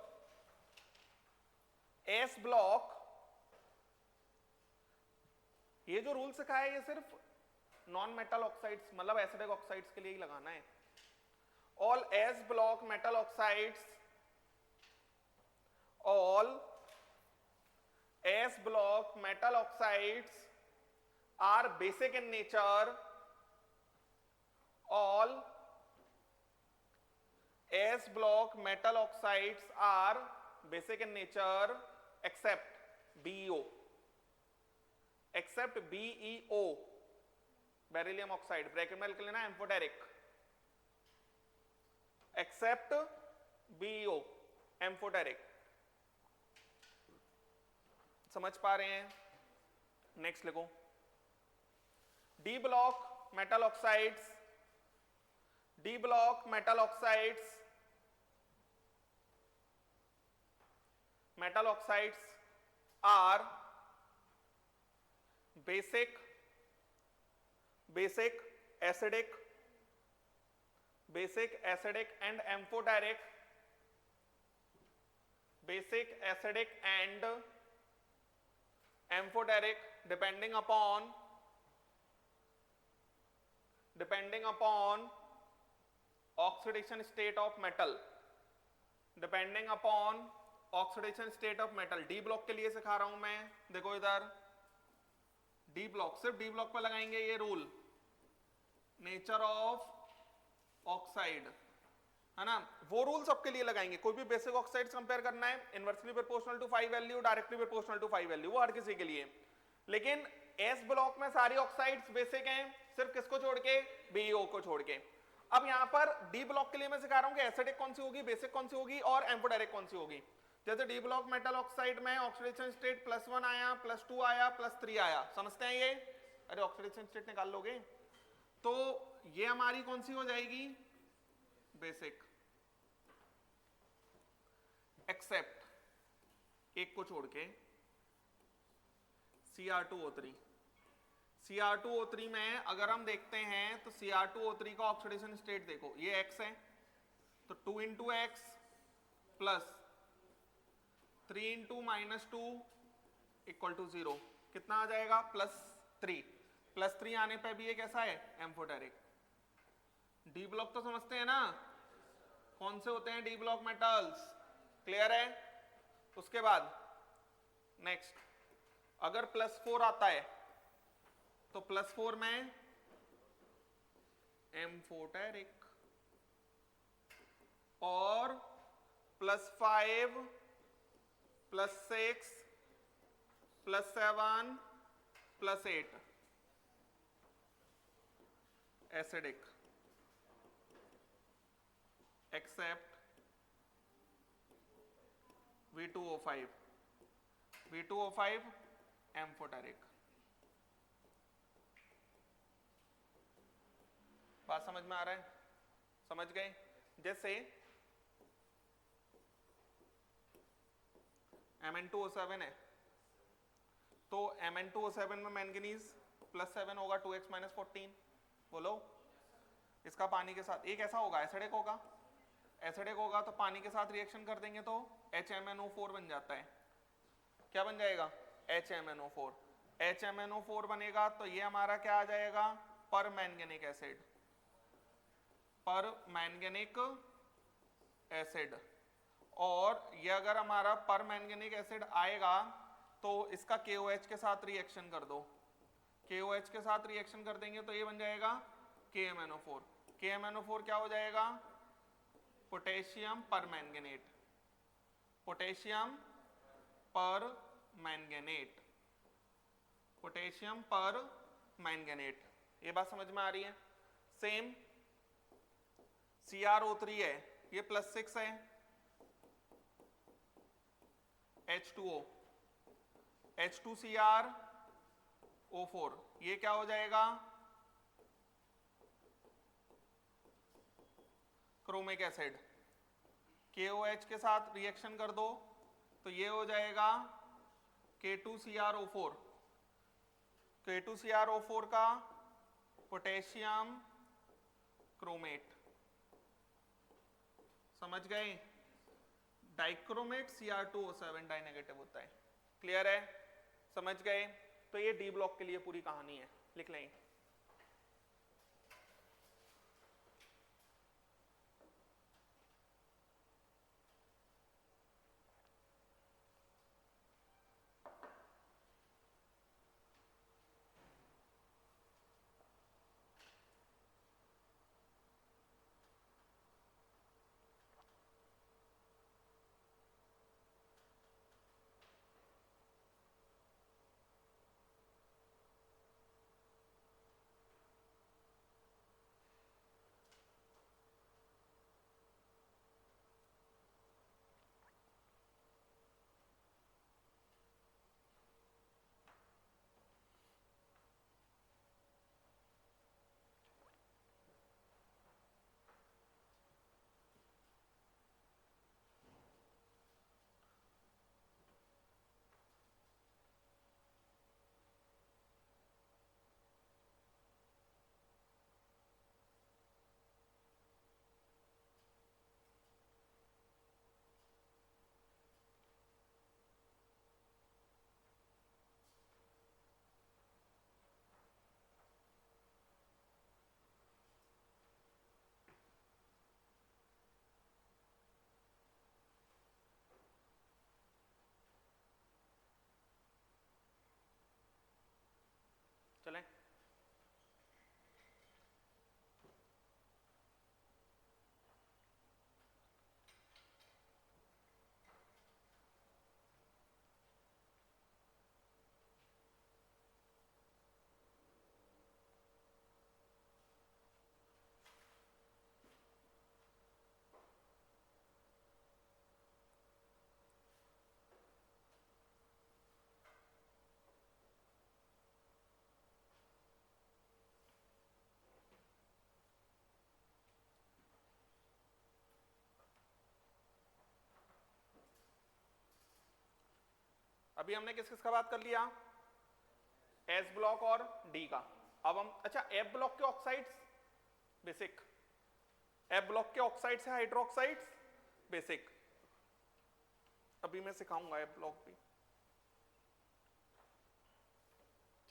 एस ब्लॉक। ये जो रूल सिखाया है ये सिर्फ नॉन मेटल ऑक्साइड्स मतलब एसिडिक ऑक्साइड्स के लिए ही लगाना है। All S block metal oxides, all S block metal oxides are basic in nature. All S block metal oxides are basic in nature except BeO, except BeO, beryllium oxide, bracket में लिख लेना amphoteric, except BeO amphoteric. समझ पा रहे हैं? Next लिखो, D block metal oxides, D block metal oxides, metal oxides are basic, basic acidic, basic acidic and amphoteric, basic acidic and amphoteric depending upon oxidation state of metal, depending upon oxidation state of metal। D block के लिए सिखा रहा हूं मैं, देखो इधर D block, सिर्फ D block पर लगाएंगे ये रूल, नेचर ऑफ ऑक्साइड, है ना। वो रूल सबके लिए लगाएंगे, कोई भी बेसिक ऑक्साइड्स कंपेयर करना है, inversely proportional to 5 value, directly proportional to 5 value, वो हर किसी के लिए। लेकिन एस ब्लॉक में सारी ऑक्साइड्स बेसिक हैं, सिर्फ किसको छोड़ के, बीओ को छोड़ के। अब यहां पर डी ब्लॉक के लिए मैं सिखा रहा हूं कि एसिडिक कौन सी होगी, बेसिक कौन सी होगी और एम्फोटेरिक कौन सी होगी। जैसे डी ब्लॉक मेटल ऑक्साइड में ऑक्सीडेशन स्टेट +1 आया, +2 आया, +3 आया, समझते हैं ये? अरे ऑक्सीडेशन स्टेट निकाल लोगे तो ये हमारी कौन सी हो जाएगी, बेसिक, एक्सेप्ट एक को छोड़ के Cr2O3। Cr2O3 में अगर हम देखते हैं तो Cr2O3 का ऑक्सीडेशन स्टेट देखो, ये X है तो 2 × X प्लस 3 × -2 = 0, कितना आ जाएगा, +3। +3 आने पे भी ये कैसा है, एम्फोटेरिक। डी ब्लॉक तो समझते हैं ना, कौन से होते हैं डी ब्लॉक मेटल्स, क्लियर है? उसके बाद नेक्स्ट, अगर +4 आता है तो +4 में एम्फोटेरिक, और +5 +6 +7 +8 acidic, accept V2O5, V2O5 amphoteric. बात समझ में आ रहा है? समझ गए? जैसे Mn2O7 है तो Mn2O7 में मैंगनीज +7 होगा, 2x - 14, बोलो। इसका पानी के साथ ये कैसा होगा, एसिडिक होगा। एसिडिक होगा तो पानी के साथ रिएक्शन कर देंगे तो HMnO4 बन जाता है। क्या बन जाएगा, HMnO4। HMnO4 बनेगा तो ये हमारा क्या आ जाएगा, परमैंगनीक एसिड, परमैंगनीक एसिड। और ये अगर हमारा परमैंगनीक एसिड आएगा तो इसका KOH के साथ रिएक्शन कर दो, KOH के साथ रिएक्शन कर देंगे तो ये बन जाएगा KMnO4। KMnO4 क्या हो जाएगा, पोटेशियम परमैंगनेट, पोटेशियम पर मैंगनेट, पोटेशियम पर मैंगनेट। ये बात समझ में आ रही है? सेम CrO3 है, ये +6 है, H2O, H2CrO4, ये क्या हो जाएगा? Chromic acid. KOH के साथ रिएक्शन कर दो तो ये हो जाएगा K2CrO4, K2CrO4 का पोटेशियम क्रोमेट। समझ गए? डाइक्रोमेट Cr2O7 डाइनेगेटिव होता है। क्लियर है? समझ गए? तो ये डी ब्लॉक के लिए पूरी कहानी है, लिख लें। चलें? अभी हमने किस किस का बात कर लिया? एस ब्लॉक और डी का। अब हम, अच्छा, एफ ब्लॉक के ऑक्साइड्स बेसिक, एफ ब्लॉक के ऑक्साइड्स है हाइड्रोक्साइड्स बेसिक। अभी मैं सिखाऊंगा एफ ब्लॉक भी।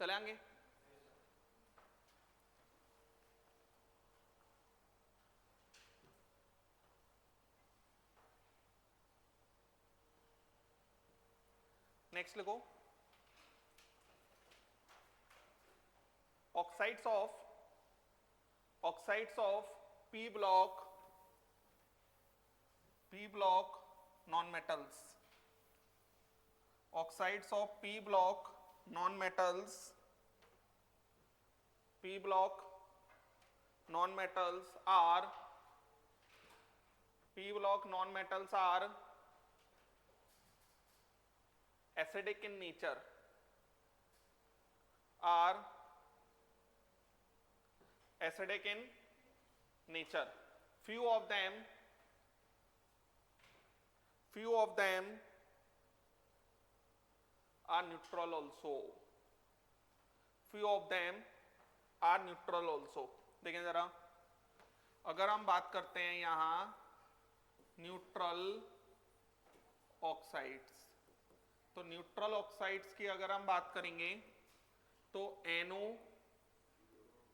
चले आएंगे? नेक्स्ट लिखो, oxides of P block non metals, oxides of P block non metals, P block non metals are, P block non metals are acidic in nature, are acidic in nature. Few of them are neutral also. Few of them are neutral also. देखें जरा, अगर हम बात करते हैं यहां neutral oxides, तो neutral oxides की अगर हम बात करेंगे तो NO,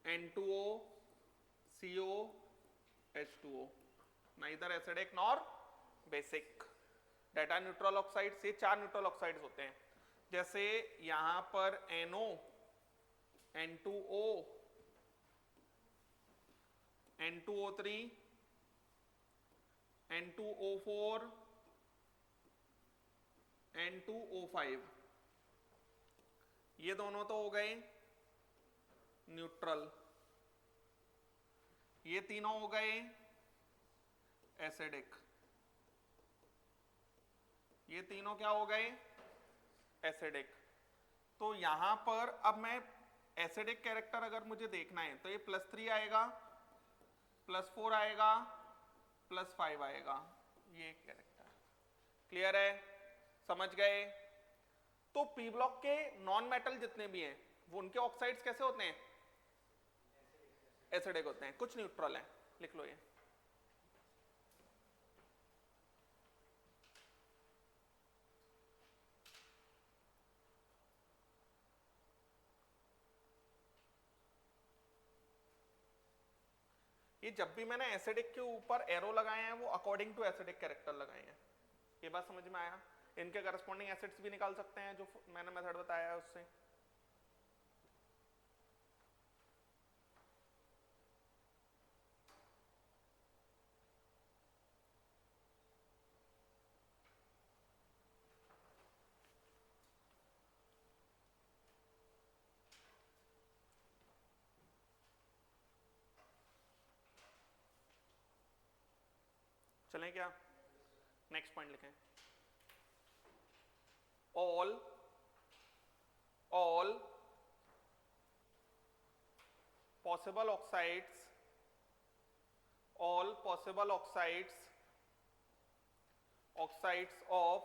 N2O, CO, H2O, neither acidic nor basic. Data neutral oxides, ये 4 न्यूट्रल ऑक्साइड्स होते हैं। जैसे यहां पर NO, N2O, N2O3, N2O4, N2O5, ये दोनों तो हो गए न्यूट्रल, ये तीनों हो गए एसिडिक, ये तीनों क्या हो गए एसिडिक। तो यहां पर अब मैं एसिडिक कैरेक्टर अगर मुझे देखना है तो ये +3 आएगा, +4 आएगा, +5 आएगा, ये कैरेक्टर। क्लियर है, समझ गए। तो पी ब्लॉक के नॉन मेटल जितने भी हैं वो उनके ऑक्साइड्स कैसे होते हैं, एसिडिक होते हैं, कुछ न्यूट्रल हैं, लिख लो ये जब भी मैंने एसिडिक के ऊपर एरो लगाए हैं वो अकॉर्डिंग टू एसिडिक कैरेक्टर लगाए हैं। ये बात समझ में आया। इनके करस्पॉन्डिंग एसिड्स भी निकाल सकते हैं जो मैंने मेथड बताया है उससे। चलें क्या, नेक्स्ट पॉइंट लिखें। all possible oxides, all possible oxides of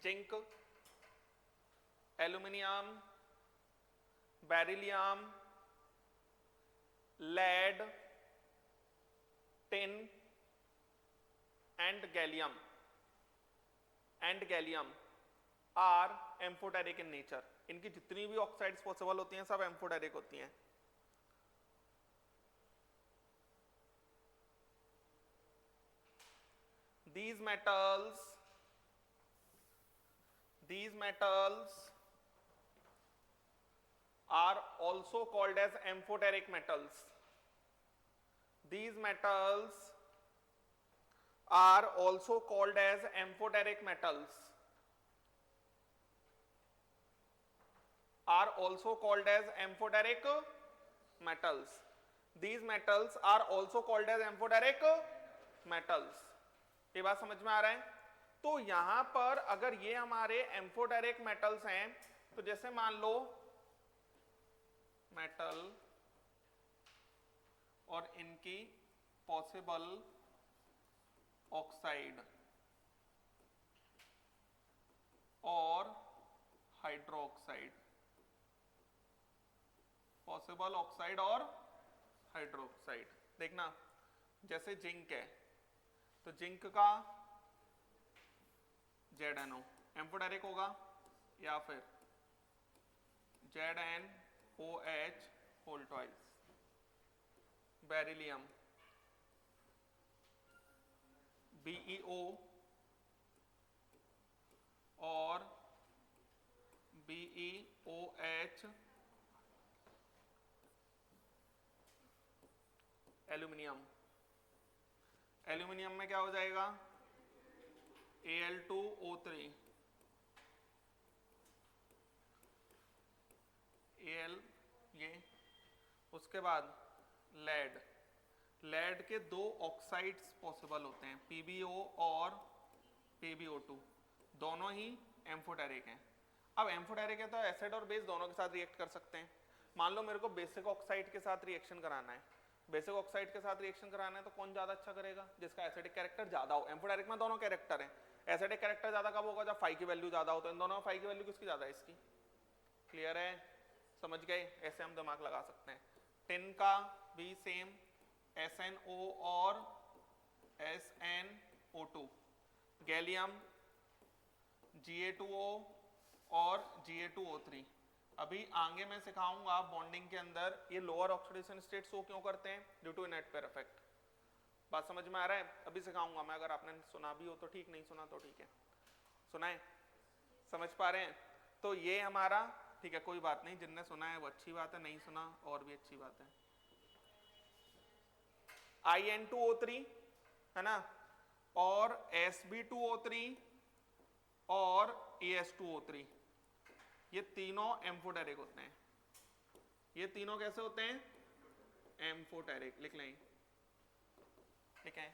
zinc, aluminium, beryllium, lead, tin and gallium are amphoteric in nature। इनकी जितनी भी ऑक्साइड्स पॉसिबल होती हैं सब एम्फोटेरिक होती हैं। These metals are also called as amphoteric metals। These metals are also called as amphoteric metals, are also called as amphoteric metals। These metals are also called as amphoteric metals। ये बात समझ में आ रहा है। तो यहां पर अगर ये हमारे एम्फोटेरिक मेटल्स हैं तो जैसे मान लो मेटल और इनकी पॉसिबल ऑक्साइड और हाइड्रोक्साइड, पॉसिबल ऑक्साइड और हाइड्रोक्साइड। देखना जैसे जिंक है तो जिंक का ZnO एम्फोटेरिक होगा या फिर ZnOH whole twice. Beryllium BeO और BeOH, एल्यूमिनियम, एल्यूमिनियम में क्या हो जाएगा Al2O3, Al ये। उसके बाद लेड, लेड के दो ऑक्साइड्स पॉसिबल होते हैं PbO और PbO2, दोनों ही एम्फोटेरिक हैं। अब एम्फोटेरिक है तो एसिड और बेस दोनों के साथ रिएक्ट कर सकते हैं। मान लो मेरे को बेसिक ऑक्साइड के साथ रिएक्शन कराना है, बेसिक ऑक्साइड के साथ रिएक्शन कराना है तो कौन ज्यादा अच्छा करेगा, जिसका एसिडिक कैरेक्टर ज्यादा हो। एम्फोटेरिक में दोनों कैरेक्टर हैं, एसिडिक कैरेक्टर ज्यादा कब होगा जब फाई की वैल्यू ज्यादा हो। तो इन दोनों में फाई की वैल्यू किसकी ज्यादा है, इसकी। क्लियर है, समझ गए, ऐसे हम दिमाग लगा सकते हैं। टिन का भी सेम SnO और SnO2, गैलियम Ga2O और Ga2O3। अभी आगे मैं सिखाऊंगा बॉन्डिंग के अंदर ये लोअर ऑक्सीडेशन स्टेट शो क्यों करते हैं, due to inert pair effect. बात समझ में आ रहा है, अभी सिखाऊंगा मैं, अगर आपने सुना भी हो तो ठीक, नहीं सुना तो ठीक है। सुना है, समझ पा रहे हैं। तो ये हमारा ठीक है, कोई बात नहीं, जिनने सुना है वो अच्छी बात है, नहीं सुना और भी अच्छी बात है। In2O3 है ना, और Sb2O3 और AS2O3, ये तीनों एम्फोटेरिक होते हैं। ये तीनों कैसे होते हैं? एम्फोटेरिक। लिख लें, ठीक है।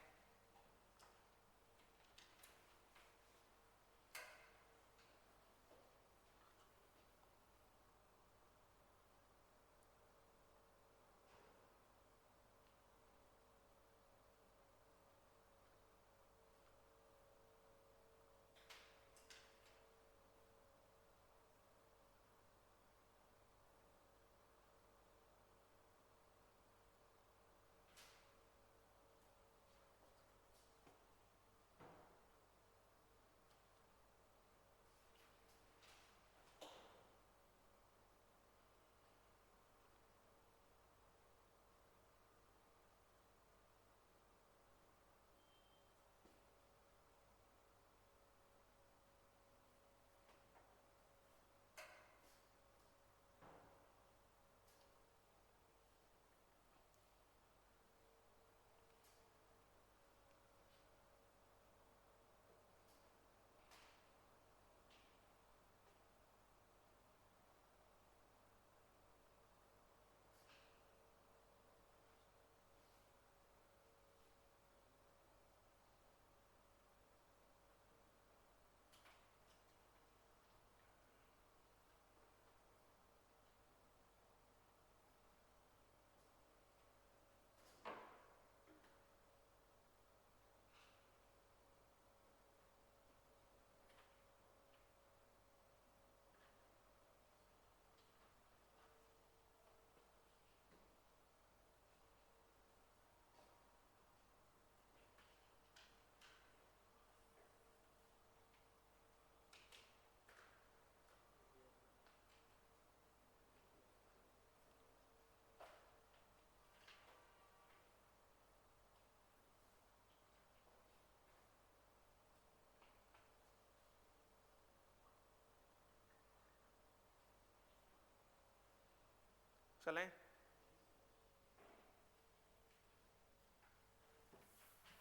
चलें,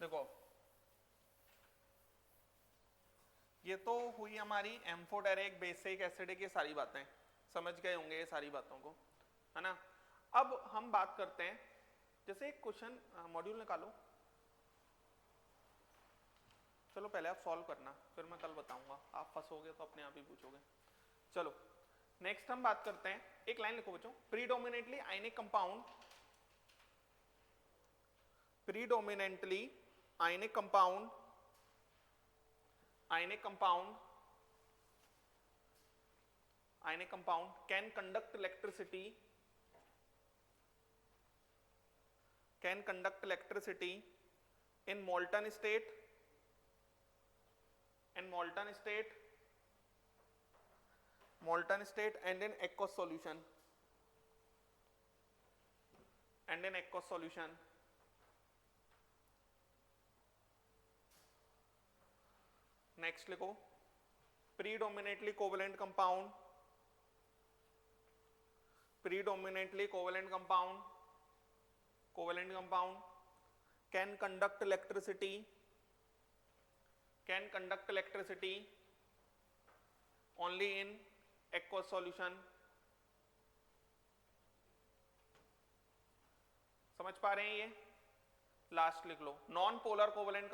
देखो ये तो हुई हमारी एम्फोटेरिक, बेसिक, एसिडिक, ये सारी बातें समझ गए होंगे ये सारी बातों को, है ना। अब हम बात करते हैं, जैसे एक क्वेश्चन मॉड्यूल निकालो, चलो पहले आप सॉल्व करना, फिर मैं कल बताऊंगा, आप फंसोगे तो अपने आप ही पूछोगे। चलो नेक्स्ट हम बात करते हैं, एक लाइन लिखो बच्चों, predominantly ionic compound, predominantly ionic compound, ionic compound can conduct electricity in molten state and in aqueous solution next लिखो, predominantly covalent compound can conduct electricity only in aqueous solution। समझ पा रहे हैं ये? लास्ट लिख लो, non-polar covalent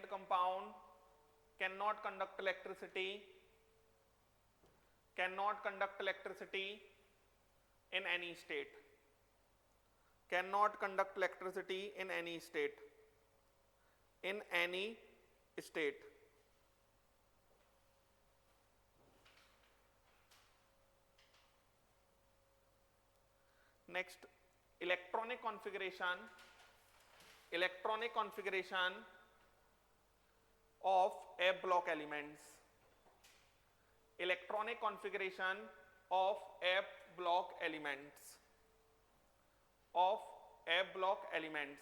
compound cannot conduct electricity in any state, next, electronic configuration of F block elements,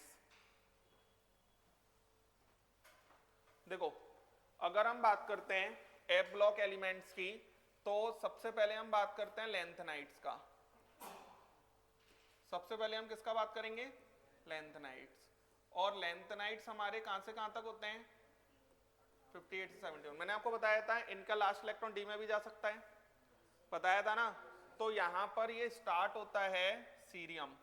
देखो अगर हम बात करते हैं F block elements की, तो सबसे पहले हम बात करते हैं लैंथेनाइड्स का। सबसे पहले हम किसका बात करेंगे? लैंथेनाइड्स। और लेंथेनाइट्स हमारे कहां से कहां तक होते हैं 58 से 71। मैंने आपको बताया था इनका लास्ट इलेक्ट्रॉन डी में भी जा सकता है, बताया था ना। तो यहां पर ये स्टार्ट होता है सीरियम,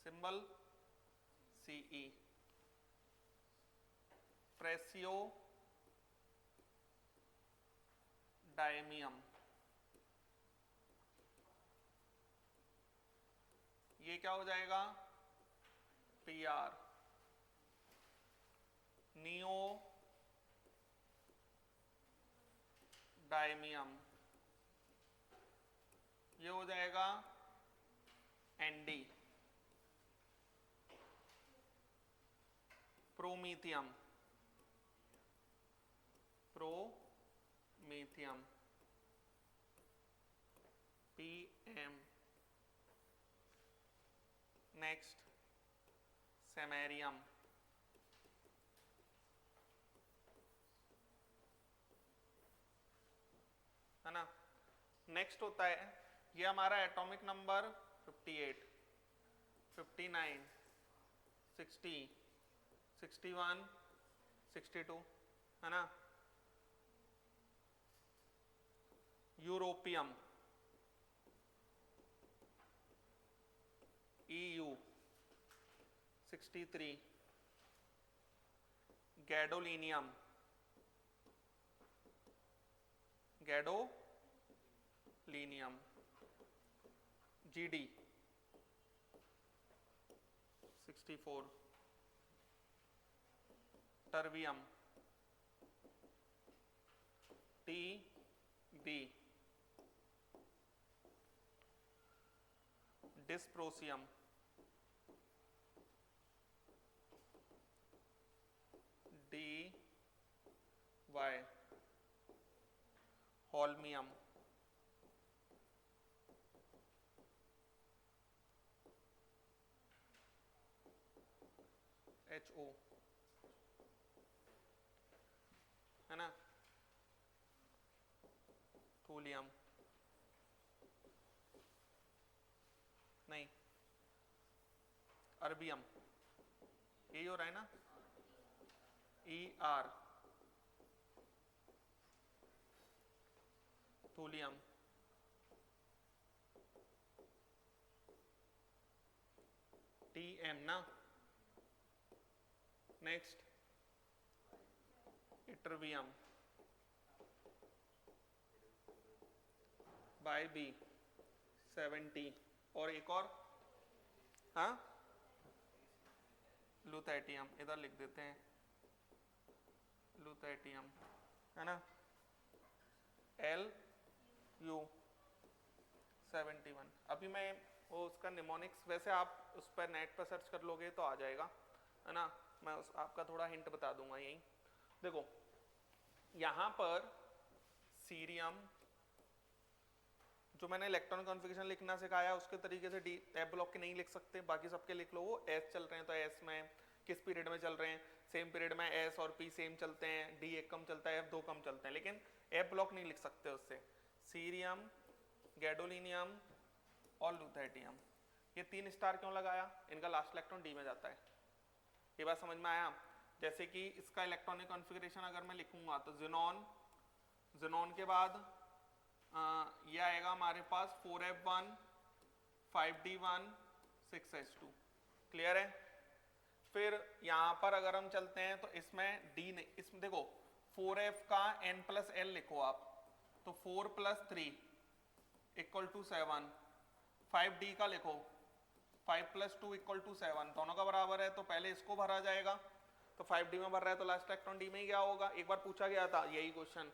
सिंबल सीई, प्रेसियो डायमियम, ये क्या हो जाएगा पीआर, नियो डायमियम, ये हो जाएगा ND, promethium, promethium, PM, next samarium, है ना। नेक्स्ट होता है ये हमारा एटॉमिक नंबर 58, 59, 60, 61, 62, है ना। Europium, EU 63, gadolinium, gadolinium, GD 64, terbium, TB, dysprosium, DY, holmium, HO, है ना। थूलियम नहीं, अर्बियम, यही हो रहा है ना, ER, थूलियम, TM ना। नेक्स्ट इटरबियम, बाई B 70, और एक और, हाँ लुथेटियम, इधर लिख देते हैं लुथेटियम, है ना। LU 71। अभी मैं वो उसका निमोनिक्स वैसे आप उस पर नेट पर सर्च कर लोगे तो आ जाएगा, है ना। मैं आपका थोड़ा हिंट बता दूंगा। यही देखो यहाँ पर सीरियम जो मैंने इलेक्ट्रॉन कॉन्फ़िगरेशन लिखना सिखाया उसके तरीके से डी एफ ब्लॉक के नहीं लिख सकते, बाकी सबके लिख लो। वो एस चल रहे हैं तो एस में किस पीरियड में चल रहे हैं, सेम पीरियड में एस और पी सेम चलते हैं, डी एक कम चलता है, एफ दो कम चलते हैं, लेकिन एफ ब्लॉक नहीं लिख सकते उससे। सीरियम, गैडोलिनियम और लुथेटियम, ये 3 स्टार क्यों लगाया, इनका लास्ट इलेक्ट्रॉन डी में जाता है। ये बात समझ में आया। जैसे कि इसका इलेक्ट्रॉनिक कॉन्फ़िगरेशन अगर मैं लिखूंगा तो जिनॉन, जिनॉन के बाद ये आएगा हमारे पास 4f1 5d1 6s2, क्लियर है। फिर यहाँ पर अगर हम चलते हैं तो इसमें d नहीं, इसमें देखो 4f का n+l लिखो आप, तो 4 + 3 = 7, 5d का लिखो 5 + 2 = 7, दोनों का बराबर है तो पहले इसको भरा जाएगा, तो 5d में भर रहा है तो लास्ट इलेक्ट्रॉन d में ही क्या होगा, एक बार पूछा गया था यही क्वेश्चन,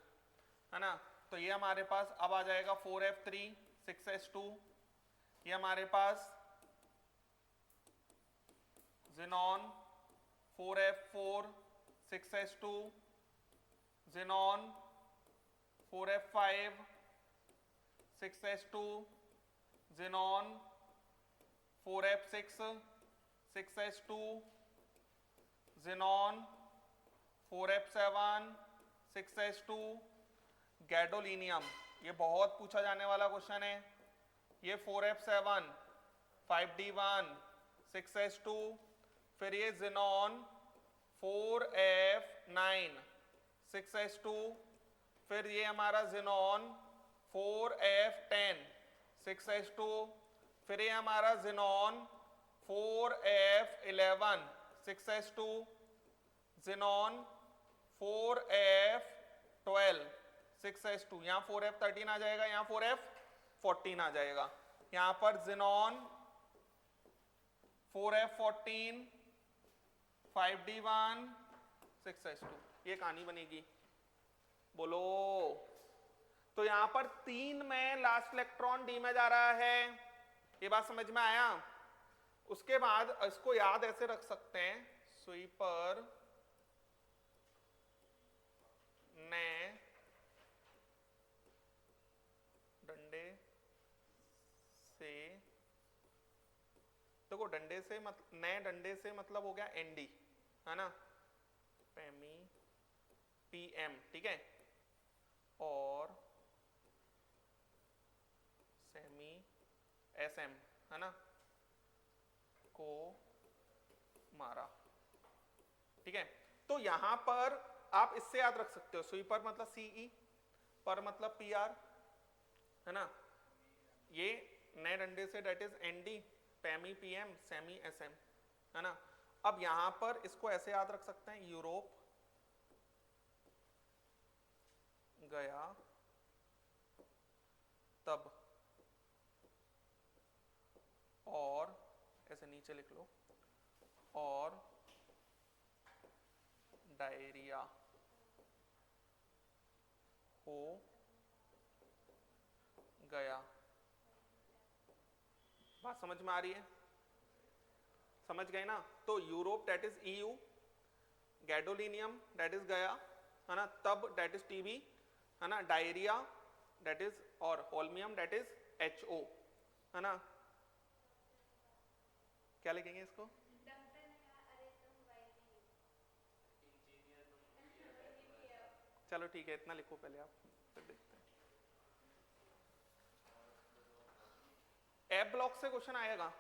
है ना। तो ये हमारे पास अब आ जाएगा 4f3 6s2, ये हमारे पास xenon 4f4 6s2, xenon 4f5 6s2, xenon 4f6 6s2, xenon 4f7 6s2, gadolinium, ये बहुत पूछा जाने वाला क्वेश्चन है। ये 4f7 5d1 6s2, फिर ये xenon 4f9 6s2, फिर ये हमारा xenon 4f10 6s2, फिर ये हमारा xenon 4f11 6s2, xenon 4f12 6s2, यहाँ 4f13 आ जाएगा, यहाँ 4f14 आ जाएगा, यहाँ पर xenon 4f14 5d1 6s2, ये कहानी बनेगी। बोलो। तो यहां पर 3 में लास्ट इलेक्ट्रॉन डी में जा रहा है, ये बात समझ में आया। उसके बाद इसको याद ऐसे रख सकते हैं, स्वीपर ने डंडे से, देखो डंडे से नए डंडे से मतलब हो गया एनडी, है ना, पेमी पीएम, ठीक है, और सेमी एसएम, है ना, को मारा, ठीक है। तो यहां पर आप इससे याद रख सकते हो, स्वीपर मतलब सीई, पर मतलब पीआर, है ना, ये नए डंडे से डेट इज एनडी, पेमी पीएम, सेमी एसएम, है ना। अब यहां पर इसको ऐसे याद रख सकते हैं, यूरोप गया तब, और ऐसे नीचे लिख लो, और डायरिया हो गया। बात समझ में आ रही है? समझ गए ना। तो Europe that is EU, gadolinium that is गया, है ना, तब डेट इज टीबी, है ना, डायरिया डेट इज, और होल्मियम डेट इज एचओ, है ना। क्या लिखेंगे इसको? चलो ठीक है, इतना लिखो पहले आप, फिर देखते हैं। ए ब्लॉक से क्वेश्चन आएगा।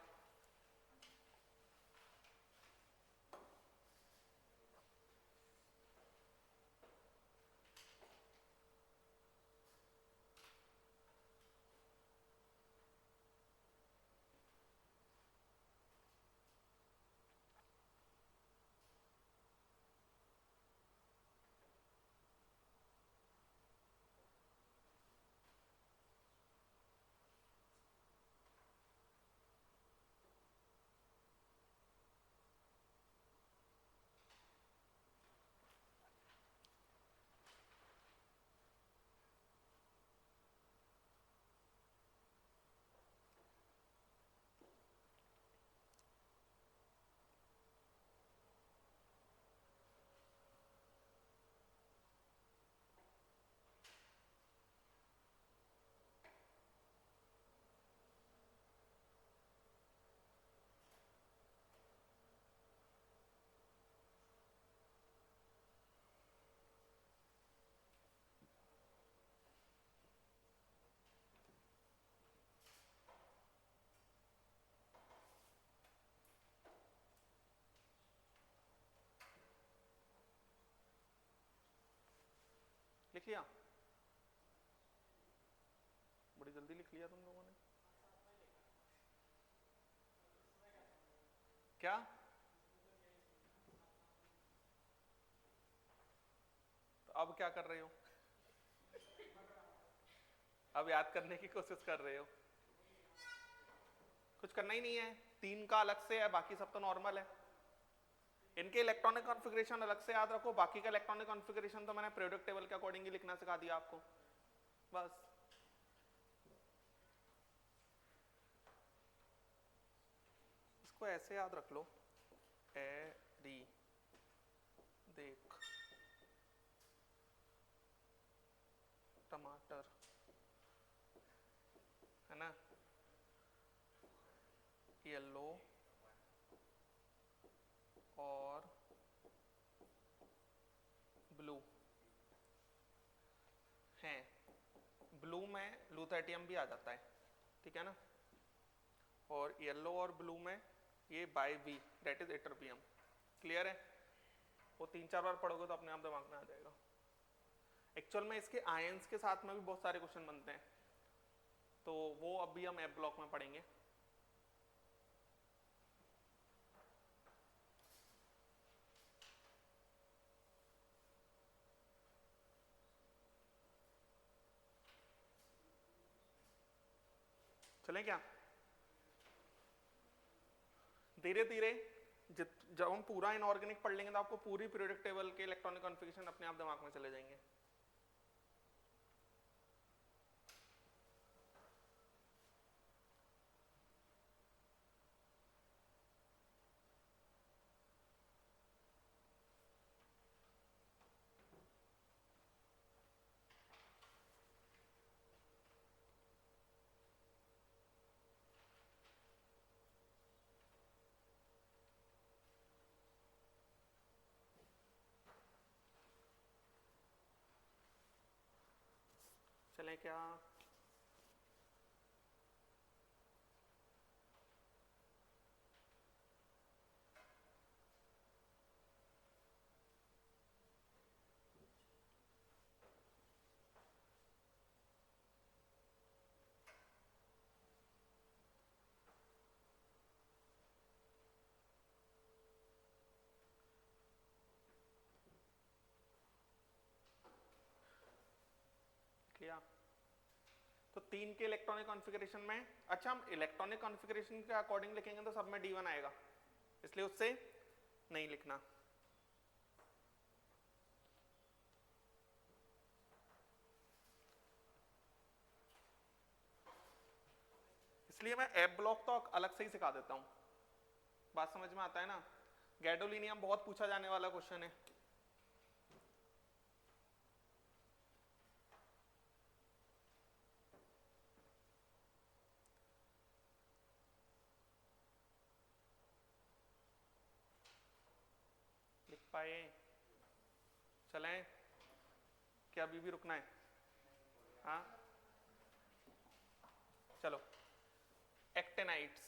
लिख लिया? बड़ी जल्दी लिख लिया तुम लोगों ने। क्या? तो अब क्या कर रहे हो? अब याद करने की कोशिश कर रहे हो? कुछ करना ही नहीं है, 3 का अलग से है, बाकी सब तो नॉर्मल है। इनके इलेक्ट्रॉनिक कॉन्फ़िगरेशन अलग से याद रखो, बाकी का इलेक्ट्रॉनिक कॉन्फ़िगरेशन तो मैंने पीरियोडिक टेबल के अकॉर्डिंग ही लिखना सिखा दिया आपको, बस। इसको ऐसे याद रख लो, ए डी, देख, टमाटर, है ना, येलो और ब्लू हैं। ब्लू में लूथेटियम भी आ जाता है, ठीक है ना, और येलो और ब्लू में ये बाय वी, दैट इज इटरबियम। क्लियर है? वो 3-4 बार पढ़ोगे तो अपने आप दिमाग में आ जाएगा। एक्चुअल में इसके आयंस के साथ में भी बहुत सारे क्वेश्चन बनते हैं, तो वो अभी हम एफ ब्लॉक में पढ़ेंगे। चलें क्या? धीरे धीरे जब हम पूरा इनऑर्गेनिक पढ़ लेंगे तो आपको पूरी पीरियोडिक टेबल के इलेक्ट्रॉनिक कॉन्फ़िगरेशन अपने आप दिमाग में चले जाएंगे। चलें क्या? किया तो 3 के इलेक्ट्रॉनिक कॉन्फ़िगरेशन में, अच्छा हम इलेक्ट्रॉनिक कॉन्फ़िगरेशन के अकॉर्डिंग लिखेंगे तो सब में D1 आएगा, इसलिए उससे नहीं लिखना। इसलिए मैं एफ ब्लॉक तो अलग से ही सिखा देता हूं। बात समझ में आता है ना? गैडोलिनियम बहुत पूछा जाने वाला क्वेश्चन है। लिख पाए? चलें क्या अभी भी रुकना है? हाँ चलो। एक्टेनाइट्स,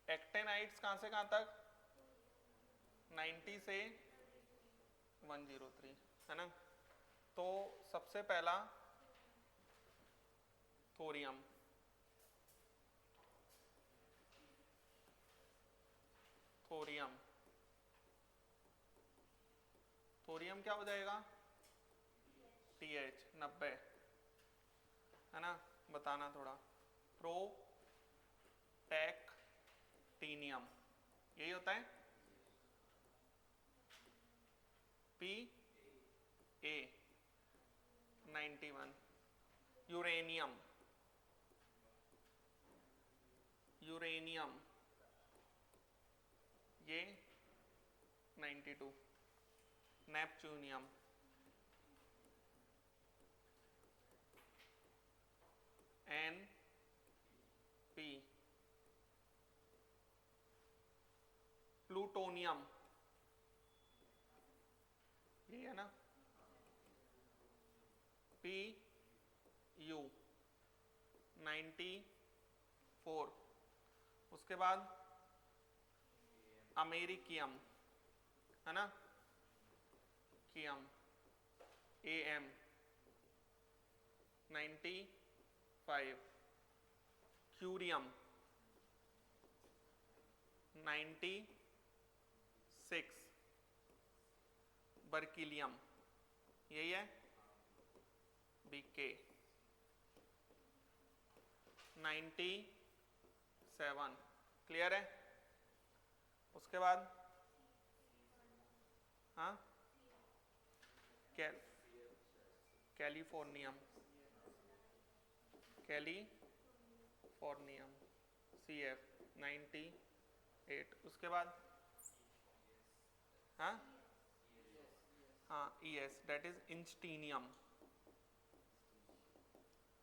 एक्टेनाइट्स कहां से कहां तक? 90 से 103, है ना? तो सबसे पहला थोरियम, थोरियम, थोरियम क्या हो जाएगा? TH 90, है ना? बताना थोड़ा। प्रोटैक्टीनियम यही होता है। PA 91, यूरेनियम, यूरेनियम ये 92, नेपच्यूनियम NP, प्लूटोनियम ये है ना, PU 94। उसके बाद अमेरिकियम, है ना, कियम AM 95, क्यूरियम 96, बर्किलियम यही है, BK 97। क्लियर है? उसके बाद हाँ कैलिफोर्नियम, कैलिफोर्नियम CF 98। उसके बाद हाँ ES दैट इज इंस्टीनियम।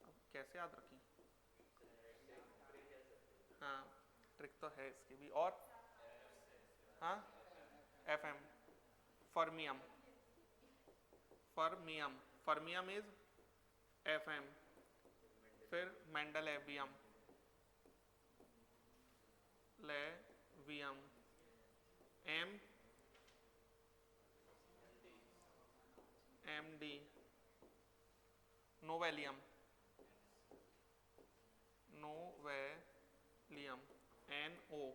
अब कैसे याद रखें? हाँ ट्रिक तो है इसकी भी। और हाँ FM fermium, fermium, fermium is FM फिर मेंडलेवियम, लेवियम, M M D, nobelium, nobelium, N O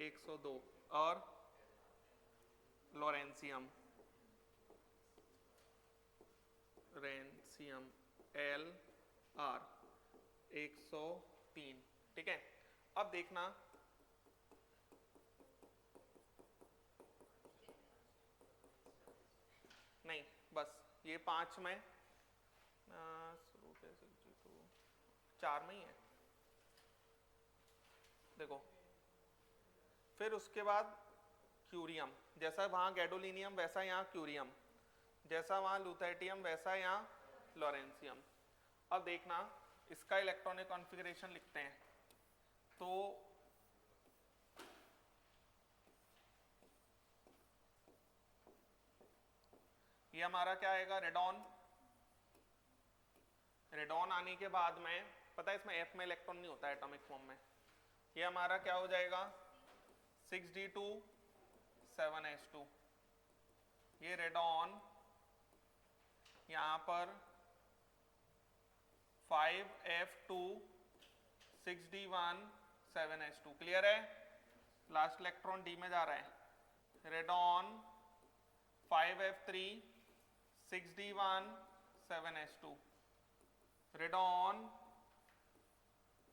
102 और लॉरेंसियम, रेंसियम, एल आर 103। ठीक है, अब देखना नहीं, बस ये 5 में शुरू कैसे तो 4 में ही है, देखो। फिर उसके बाद क्यूरियम, जैसा वहां गैडोलिनियम वैसा यहाँ क्यूरियम, जैसा वहां लूथेटियम वैसा यहाँ लॉरेंसियम। अब देखना इसका इलेक्ट्रॉनिक कॉन्फ़िगरेशन लिखते हैं, तो ये हमारा क्या आएगा, रेडॉन। रेडॉन आने के बाद में पता है इसमें एफ में इलेक्ट्रॉन नहीं होता है एटॉमिक फॉर्म में, ये हमारा क्या हो जाएगा 6d2 7s2, ये रेडॉन यहाँ पर 5f2 6d1 7s2। क्लियर है, लास्ट इलेक्ट्रॉन डी में जा रहा है। Radon 5f3 6d1 7s2, radon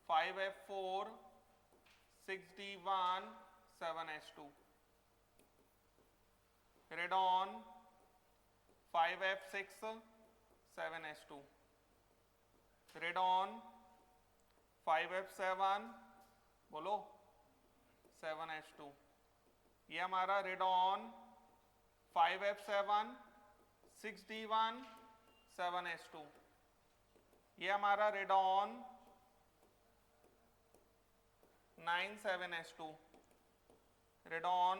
5f4 6d1 7s2, radon 5f6 7s2, radon 5f7 बोलो 7s2। ये हमारा रेडॉन 5f7 6d1 7s2, ये हमारा radon 9 7s2, radon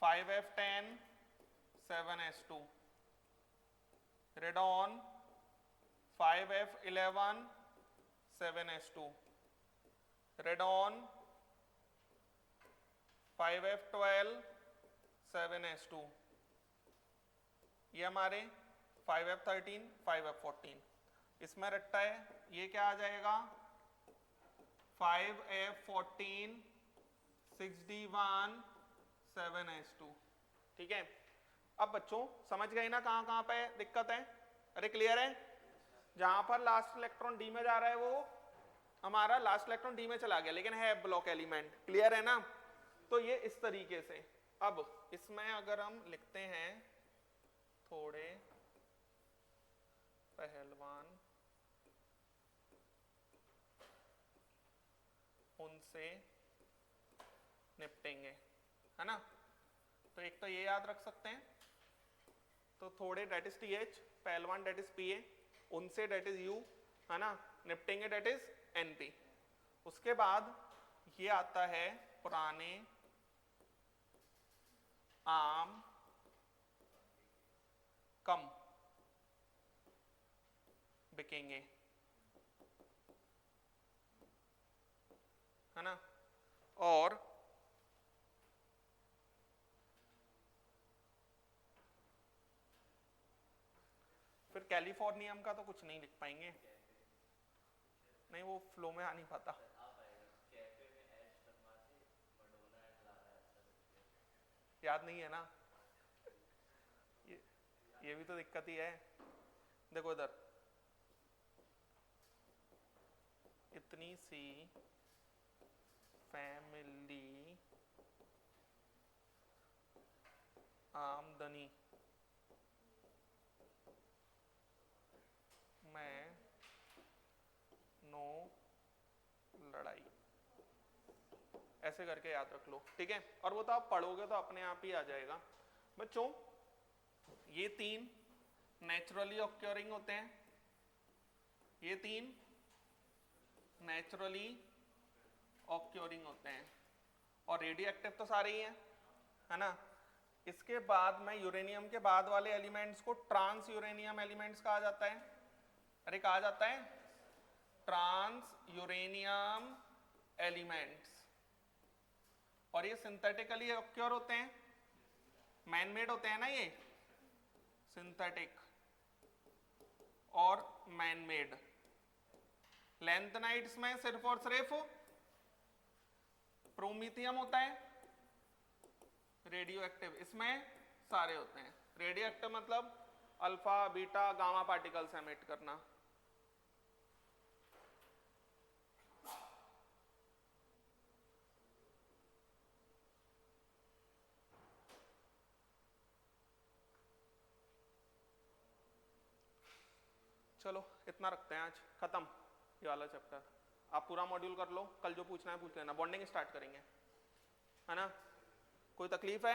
5f10 7s2, radon 5f11 7s2, radon 5f12 7s2, ये हमारे 5f13 5f14। इसमें रट्टा है, ये क्या आ जाएगा 5f14 6d1 7s2। ठीक है, अब बच्चों समझ गए ना कहाँ कहाँ पे दिक्कत है? अरे क्लियर है, जहां पर लास्ट इलेक्ट्रॉन डी में जा रहा है वो हमारा लास्ट इलेक्ट्रॉन डी में चला गया, लेकिन है ब्लॉक एलिमेंट। क्लियर है ना, तो ये इस तरीके से। अब इसमें अगर हम लिखते हैं थोड़े पहलवान उनसे निपटेंगे, है ना, तो एक तो ये याद रख सकते हैं, तो थोड़े डेट इज TH, पहलवान डेट इज PA, उनसे डेट इज U, है ना, निपटेंगे डेट इज NP। उसके बाद ये आता है पुराने आम कम बिकेंगे, है ना, और फिर कैलिफोर्नियम का तो कुछ नहीं लिख पाएंगे, नहीं वो फ्लो में आ नहीं पाता। याद नहीं है ना, ये भी तो दिक्कत ही है। देखो इधर इतनी सी फैमिली आमदनी में नो लड़ाई, ऐसे करके याद रख लो। ठीक है, और वो तो आप पढ़ोगे तो अपने आप ही आ जाएगा। बच्चों ये 3 नेचुरली ऑक्योरिंग होते हैं, ये 3 नेचुरली ऑक्योरिंग होते हैं, और रेडियो एक्टिव तो सारे ही हैं, है ना। इसके बाद में यूरेनियम के बाद वाले एलिमेंट्स को ट्रांस यूरेनियम एलिमेंट्स कहा जाता है। अरे कहा जाता है, ट्रांस यूरेनियम एलिमेंट्स। और ये सिंथेटिकली ऑक्योर होते हैं, मैन मेड होते हैं ना ये, सिंथेटिक और मैन मेड। लैंथेनाइड्स में सिर्फ और सिर्फ प्रोमीथियम होता है रेडियो एक्टिव, इसमें सारे होते हैं। रेडियो एक्टिव मतलब alpha beta gamma particles emit करना। चलो इतना रखते हैं, आज खत्म ये वाला चैप्टर। आप पूरा मॉड्यूल कर लो, कल जो पूछना है पूछ लेना। बॉन्डिंग स्टार्ट करेंगे, है ना? कोई तकलीफ है?